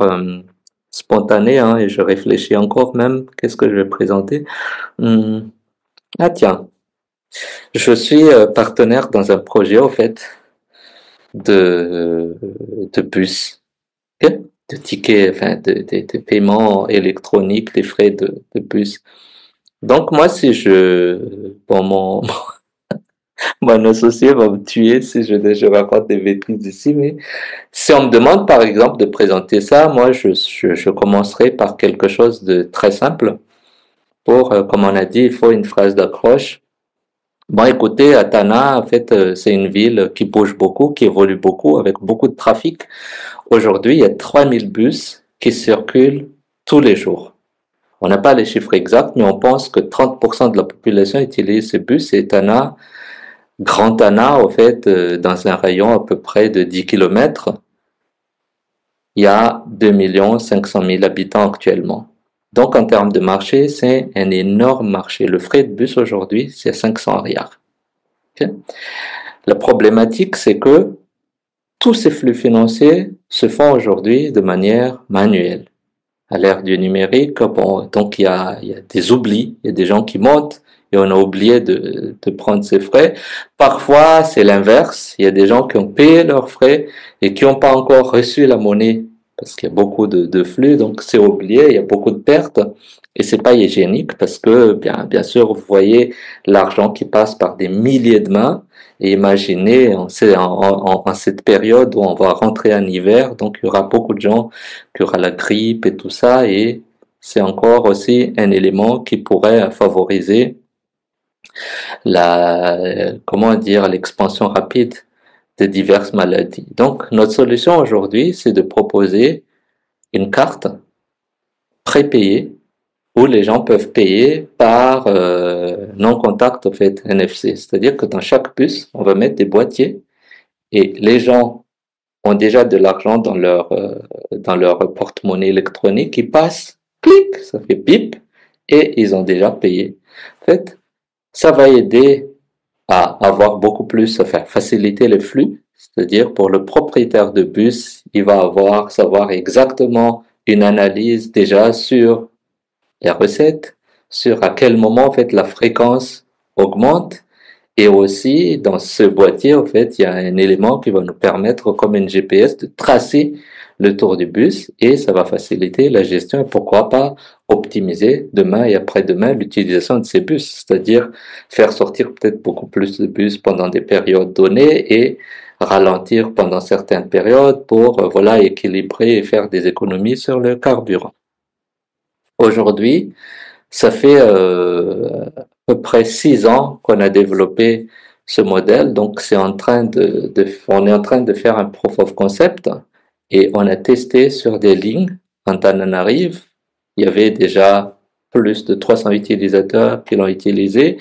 spontanée, hein, et je réfléchis encore même, qu'est-ce que je vais présenter? Hmm. Ah tiens, je suis partenaire dans un projet, au fait, de bus. Ok. De tickets, enfin, de paiements électroniques, les frais de bus. Donc, moi, si bon, mon associé va me tuer si je raconte des bêtises ici, mais si on me demande, par exemple, de présenter ça, moi, je commencerai par quelque chose de très simple. Comme on a dit, il faut une phrase d'accroche. Bon, écoutez, Atana, en fait, c'est une ville qui bouge beaucoup, qui évolue beaucoup, avec beaucoup de trafic. Aujourd'hui, il y a 3000 bus qui circulent tous les jours. On n'a pas les chiffres exacts, mais on pense que 30% de la population utilise ces bus et Tana, Grand Tana, au fait, dans un rayon à peu près de 10 km, il y a 2 500 000 habitants actuellement. Donc, en termes de marché, c'est un énorme marché. Le frais de bus aujourd'hui, c'est 500 riyals. Okay? La problématique, c'est que tous ces flux financiers se font aujourd'hui de manière manuelle. À l'ère du numérique, bon, donc il y a des oublis, il y a des gens qui montent et on a oublié de prendre ces frais. Parfois, c'est l'inverse. Il y a des gens qui ont payé leurs frais et qui n'ont pas encore reçu la monnaie parce qu'il y a beaucoup de flux, donc c'est oublié, il y a beaucoup de pertes et c'est pas hygiénique parce que, bien sûr, vous voyez l'argent qui passe par des milliers de mains. Et imaginez, en cette période où on va rentrer en hiver, donc il y aura beaucoup de gens qui aura la grippe et tout ça, et c'est encore aussi un élément qui pourrait favoriser comment dire, l'expansion rapide de diverses maladies. Donc, notre solution aujourd'hui, c'est de proposer une carte prépayée où les gens peuvent payer par non-contact en fait NFC. C'est-à-dire que dans chaque puce, on va mettre des boîtiers et les gens ont déjà de l'argent dans leur porte-monnaie électronique, ils passent, clic, ça fait bip, et ils ont déjà payé. En fait, ça va aider à avoir beaucoup plus, enfin, faciliter les flux, c'est-à-dire pour le propriétaire de bus, il va savoir exactement une analyse déjà sur les recettes, sur à quel moment, en fait, la fréquence augmente. Et aussi, dans ce boîtier, en fait, il y a un élément qui va nous permettre, comme une GPS, de tracer le tour du bus et ça va faciliter la gestion et pourquoi pas optimiser demain et après-demain l'utilisation de ces bus, c'est-à-dire faire sortir peut-être beaucoup plus de bus pendant des périodes données et ralentir pendant certaines périodes pour, voilà, équilibrer et faire des économies sur le carburant. Aujourd'hui, ça fait à peu près 6 ans qu'on a développé ce modèle, donc on est en train de faire un proof of concept et on a testé sur des lignes. Quand on en arrive, il y avait déjà plus de 300 utilisateurs qui l'ont utilisé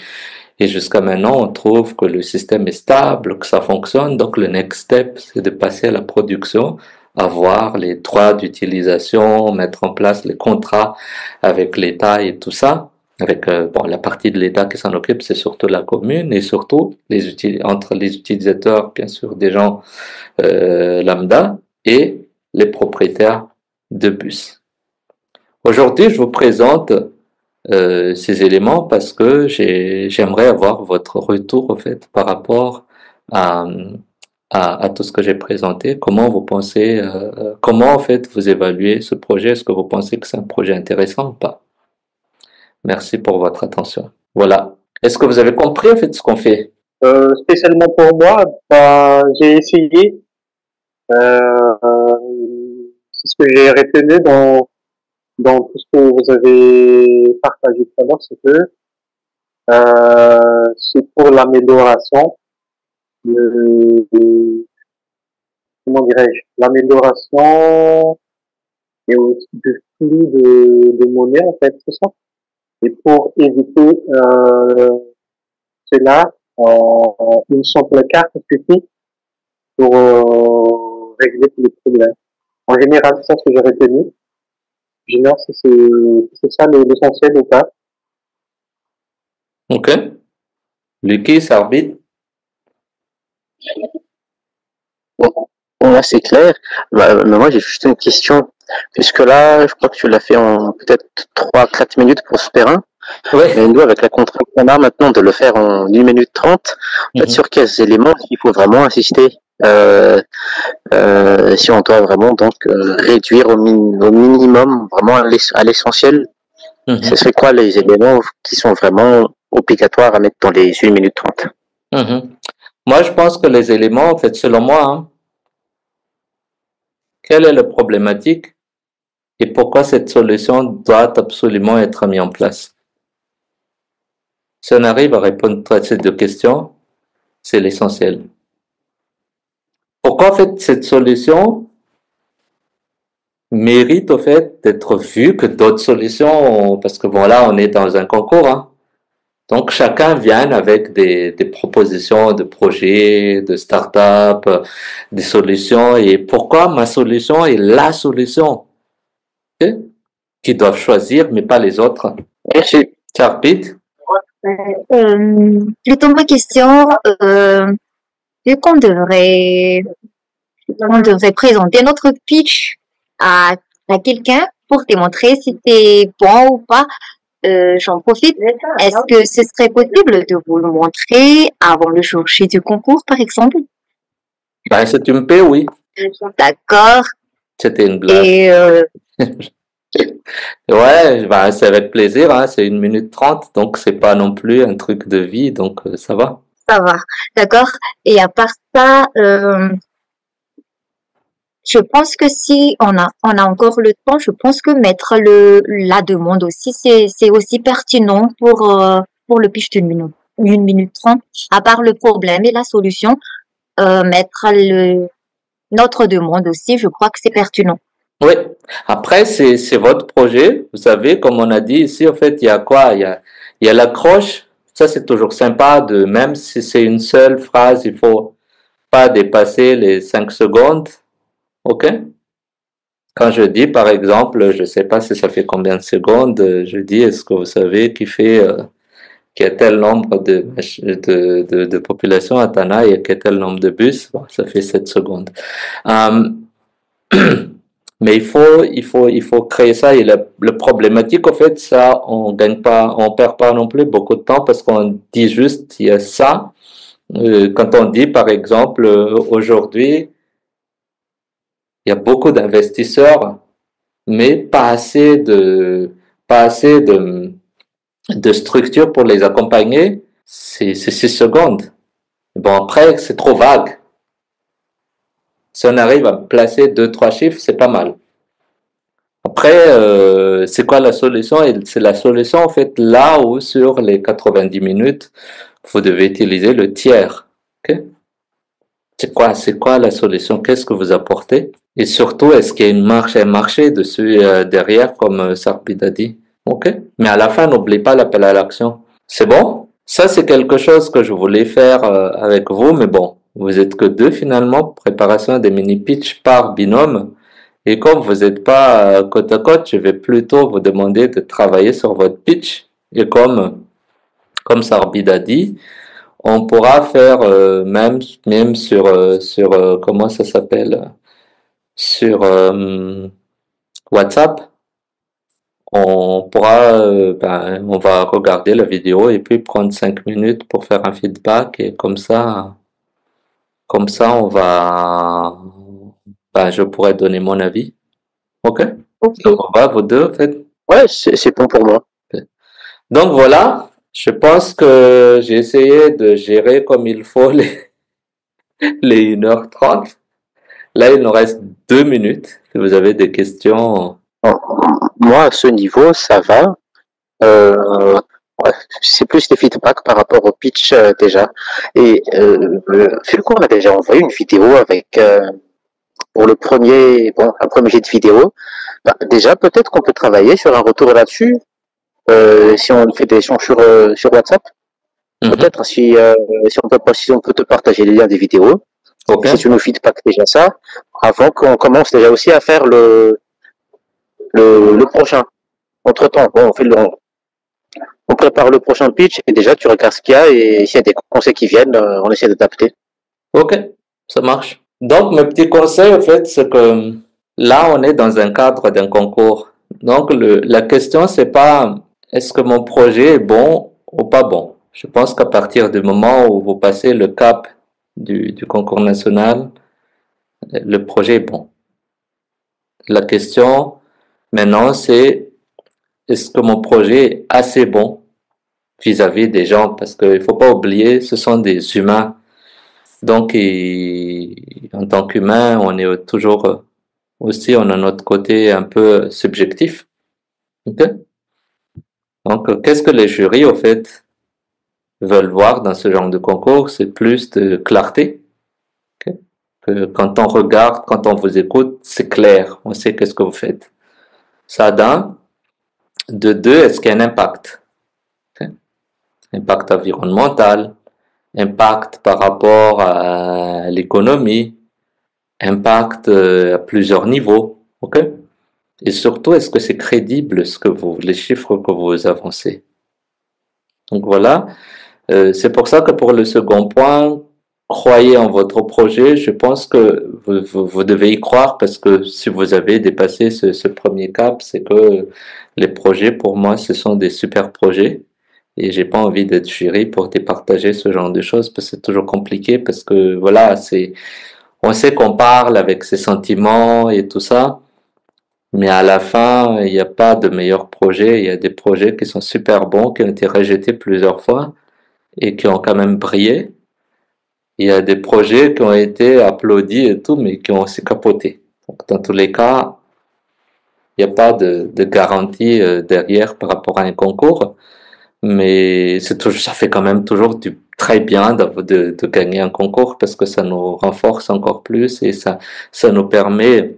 et jusqu'à maintenant, on trouve que le système est stable, que ça fonctionne. Donc le next step, c'est de passer à la production, avoir les droits d'utilisation, mettre en place les contrats avec l'État et tout ça. Avec la partie de l'État qui s'en occupe, c'est surtout la commune et surtout entre les utilisateurs, bien sûr, des gens lambda et les propriétaires de bus. Aujourd'hui, je vous présente ces éléments parce que j'aimerais avoir votre retour en fait par rapport à, à tout ce que j'ai présenté. Comment vous pensez, comment en fait vous évaluez ce projet? Est-ce que vous pensez que c'est un projet intéressant ou pas? Merci pour votre attention. Voilà. Est-ce que vous avez compris en fait ce qu'on fait? Spécialement pour moi, j'ai essayé. C'est ce que j'ai retenu dans tout ce que vous avez partagé tout à l'heure, c'est que c'est pour l'amélioration comment dirais-je, l'amélioration et aussi du flux de monnaie en fait, c'est ça. Et pour éviter cela, une simple carte suffit pour régler tous les problèmes. En général, c'est ça ce que j'ai retenu. J'ignore si c'est ça l'essentiel ou pas. Ok. Lucky, ça arbitre. Ouais, c'est clair. Mais moi, j'ai juste une question. Puisque là, je crois que tu l'as fait en peut-être 3-4 minutes pour ce terrain. Ouais. Mais nous, avec la contrainte qu'on a maintenant de le faire en 1 minute 30, en fait, sur quels éléments il faut vraiment insister si on doit vraiment donc réduire au minimum, vraiment à l'essentiel, ce serait quoi les éléments qui sont vraiment obligatoires à mettre dans les 1 minute 30? Moi, je pense que les éléments, en fait, selon moi, hein, quelle est la problématique et pourquoi cette solution doit absolument être mise en place? Si on arrive à répondre à ces deux questions, c'est l'essentiel. Pourquoi en fait cette solution mérite au fait d'être vue que d'autres solutions, parce que bon là on est dans un concours, hein. Donc chacun vient avec des propositions de projets, de start-up, des solutions et pourquoi ma solution est la solution? Okay? qui doivent choisir, mais pas les autres. Merci. Charpit? Plutôt ma question, vu qu'on devrait présenter notre pitch à quelqu'un pour démontrer si c'est bon ou pas, j'en profite. Est-ce que ce serait possible de vous le montrer avant le jour J du concours, par exemple? Ben, si tu me paies, oui. D'accord. C'était une blague. Et Ouais, ben, c'est avec plaisir, hein, c'est 1 minute 30, donc c'est pas non plus un truc de vie, donc ça va. ça va. D'accord. Et à part ça, je pense que si on a encore le temps, je pense que mettre la demande aussi, c'est aussi pertinent pour le pitch d'une minute 30. À part le problème et la solution, mettre notre demande aussi, je crois que c'est pertinent. Oui. Après, c'est votre projet. Vous savez, comme on a dit ici, en fait, il y a quoi? Il y a l'accroche. Ça, c'est toujours sympa de, même si c'est une seule phrase, il faut pas dépasser les 5 secondes. OK? Quand je dis, par exemple, je sais pas si ça fait combien de secondes, je dis, est-ce que vous savez qu'il y a tel nombre de population à Tana, il y a quel nombre de bus? Bon, ça fait 7 secondes. Mais il faut créer ça. Et le problématique, en fait, ça, on gagne pas, on perd pas non plus beaucoup de temps parce qu'on dit juste, il y a ça. Quand on dit, par exemple, aujourd'hui, il y a beaucoup d'investisseurs, mais pas assez de structures pour les accompagner. C'est 6 secondes. Bon, après, c'est trop vague. Si on arrive à placer 2, 3 chiffres, c'est pas mal. Après, c'est quoi la solution? Et c'est la solution, en fait, là où sur les 90 minutes, vous devez utiliser le tiers. Ok? C'est quoi la solution? Qu'est-ce que vous apportez? Et surtout, est-ce qu'il y a un marché dessus derrière, comme Sarpid a dit? Ok? Mais à la fin, n'oubliez pas l'appel à l'action. C'est bon? Ça, c'est quelque chose que je voulais faire avec vous, mais bon, vous êtes que deux finalement. Préparation des mini-pitch par binôme. Et comme vous n'êtes pas côte à côte, je vais plutôt vous demander de travailler sur votre pitch. Et comme Sarbid a dit, on pourra faire même sur comment ça s'appelle, sur WhatsApp. On va regarder la vidéo et puis prendre 5 minutes pour faire un feedback et je pourrais donner mon avis. Ok? Ok. Donc, on va, vous deux, en fait. Ouais, c'est bon pour moi. Donc voilà, je pense que j'ai essayé de gérer comme il faut les 1h30. Là, il nous reste 2 minutes. Si vous avez des questions. Moi, à ce niveau, ça va. Ouais, c'est plus des feedbacks par rapport au pitch déjà. Et Fulco a déjà envoyé une vidéo avec pour un premier jet de vidéo. Bah, déjà, peut-être qu'on peut travailler sur un retour là-dessus. Si on fait des échanges sur WhatsApp, peut-être si on peut te partager les liens des vidéos. Ok. Si tu nous feedback déjà ça, avant qu'on commence déjà aussi à faire le prochain. Entre-temps, bon, on prépare le prochain pitch et déjà tu regardes ce qu'il y a et s'il y a des conseils qui viennent, on essaie d'adapter. Ok, ça marche. Donc, mes petits conseils, en fait, c'est que là, on est dans un cadre d'un concours. Donc, la question, c'est pas est-ce que mon projet est bon ou pas bon. Je pense qu'à partir du moment où vous passez le cap du concours national, le projet est bon. La question maintenant, c'est est-ce que mon projet est assez bon vis-à-vis des gens? Parce qu'il faut pas oublier, ce sont des humains. Donc, en tant qu'humain, on est toujours aussi, on a notre côté un peu subjectif. Ok? Donc, qu'est-ce que les jurys, au fait, veulent voir dans ce genre de concours? C'est plus de clarté. Ok? Que quand on regarde, quand on vous écoute, c'est clair. On sait qu'est-ce que vous faites. Ça d'un. De deux, est-ce qu'il y a un impact? Ok? Impact environnemental, impact par rapport à l'économie, impact à plusieurs niveaux. Ok? Et surtout, est-ce que c'est crédible les chiffres que vous avancez? Donc voilà. C'est pour ça que pour le second point, croyez en votre projet. Je pense que vous devez y croire parce que si vous avez dépassé ce premier cap, c'est que les projets, pour moi, ce sont des super projets. Et j'ai pas envie d'être jury pour départager ce genre de choses parce que c'est toujours compliqué parce que voilà, on sait qu'on parle avec ses sentiments et tout ça. Mais à la fin, il n'y a pas de meilleurs projets. Il y a des projets qui sont super bons, qui ont été rejetés plusieurs fois et qui ont quand même brillé. Il y a des projets qui ont été applaudis et tout, mais qui ont aussi capoté. Donc, dans tous les cas, il n'y a pas de garantie derrière par rapport à un concours, mais ça fait quand même toujours très bien de gagner un concours parce que ça nous renforce encore plus et ça nous permet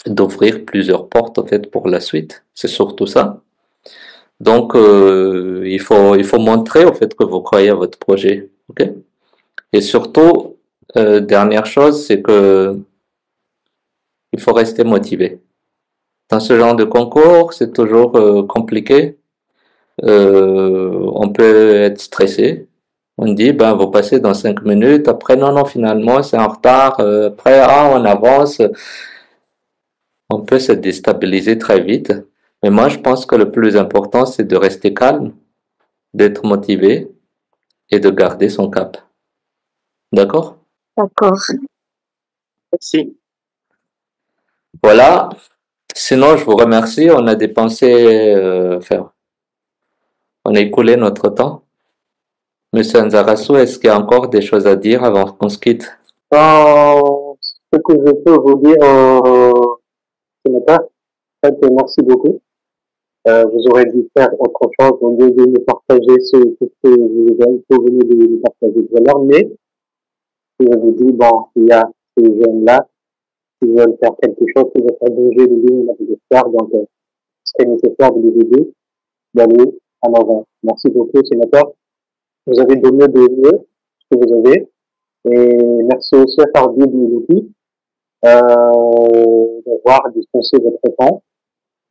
d'ouvrir plusieurs portes en fait pour la suite. C'est surtout ça. Donc, il faut montrer en fait que vous croyez à votre projet, ok? Et surtout, dernière chose, c'est que il faut rester motivé. Dans ce genre de concours, c'est toujours compliqué. On peut être stressé. On dit, ben, vous passez dans 5 minutes. Après, non, non, finalement, c'est en retard. Après, on avance. On peut se déstabiliser très vite. Mais moi, je pense que le plus important, c'est de rester calme, d'être motivé et de garder son cap. D'accord? D'accord. Merci. Voilà. Sinon, je vous remercie. On a dépensé, on a écoulé notre temps. Monsieur Anzarasu, est-ce qu'il y a encore des choses à dire avant qu'on se quitte? Ce que je peux vous dire, ce matin, en fait, merci beaucoup. Vous aurez dû faire autre chose au lieu de me partager ce que vous venez de partager tout à l'heure, mais je vous dis, bon, il y a ces jeunes-là qui veulent faire quelque chose qui va faire bouger le ligne de l'histoire, donc c'est nécessaire de les aider, d'aller en avant. Merci beaucoup, sénateur. Vous avez donné de mieux ce que vous avez, et merci aussi à Fardi Bilouti d'avoir dispensé votre temps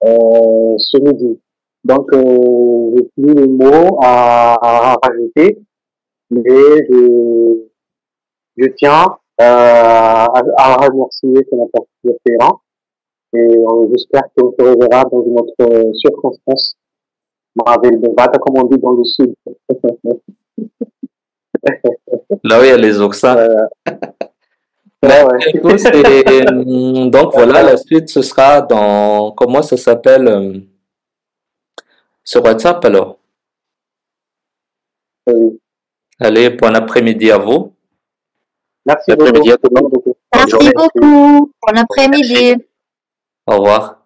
ce midi. Donc, j'ai plus les mots à rajouter, mais je tiens à remercier sénateur Ferrand et j'espère qu'on se reverra dans une autre circonstance. Maravilha de Vata, comme on dit dans le sud. Là où il y a les oursins. Ouais. Donc voilà, la suite, ce sera dans, comment ça s'appelle, sur WhatsApp alors. Allez, bon après-midi à vous. Merci beaucoup. Merci beaucoup. Bon après-midi. Au revoir.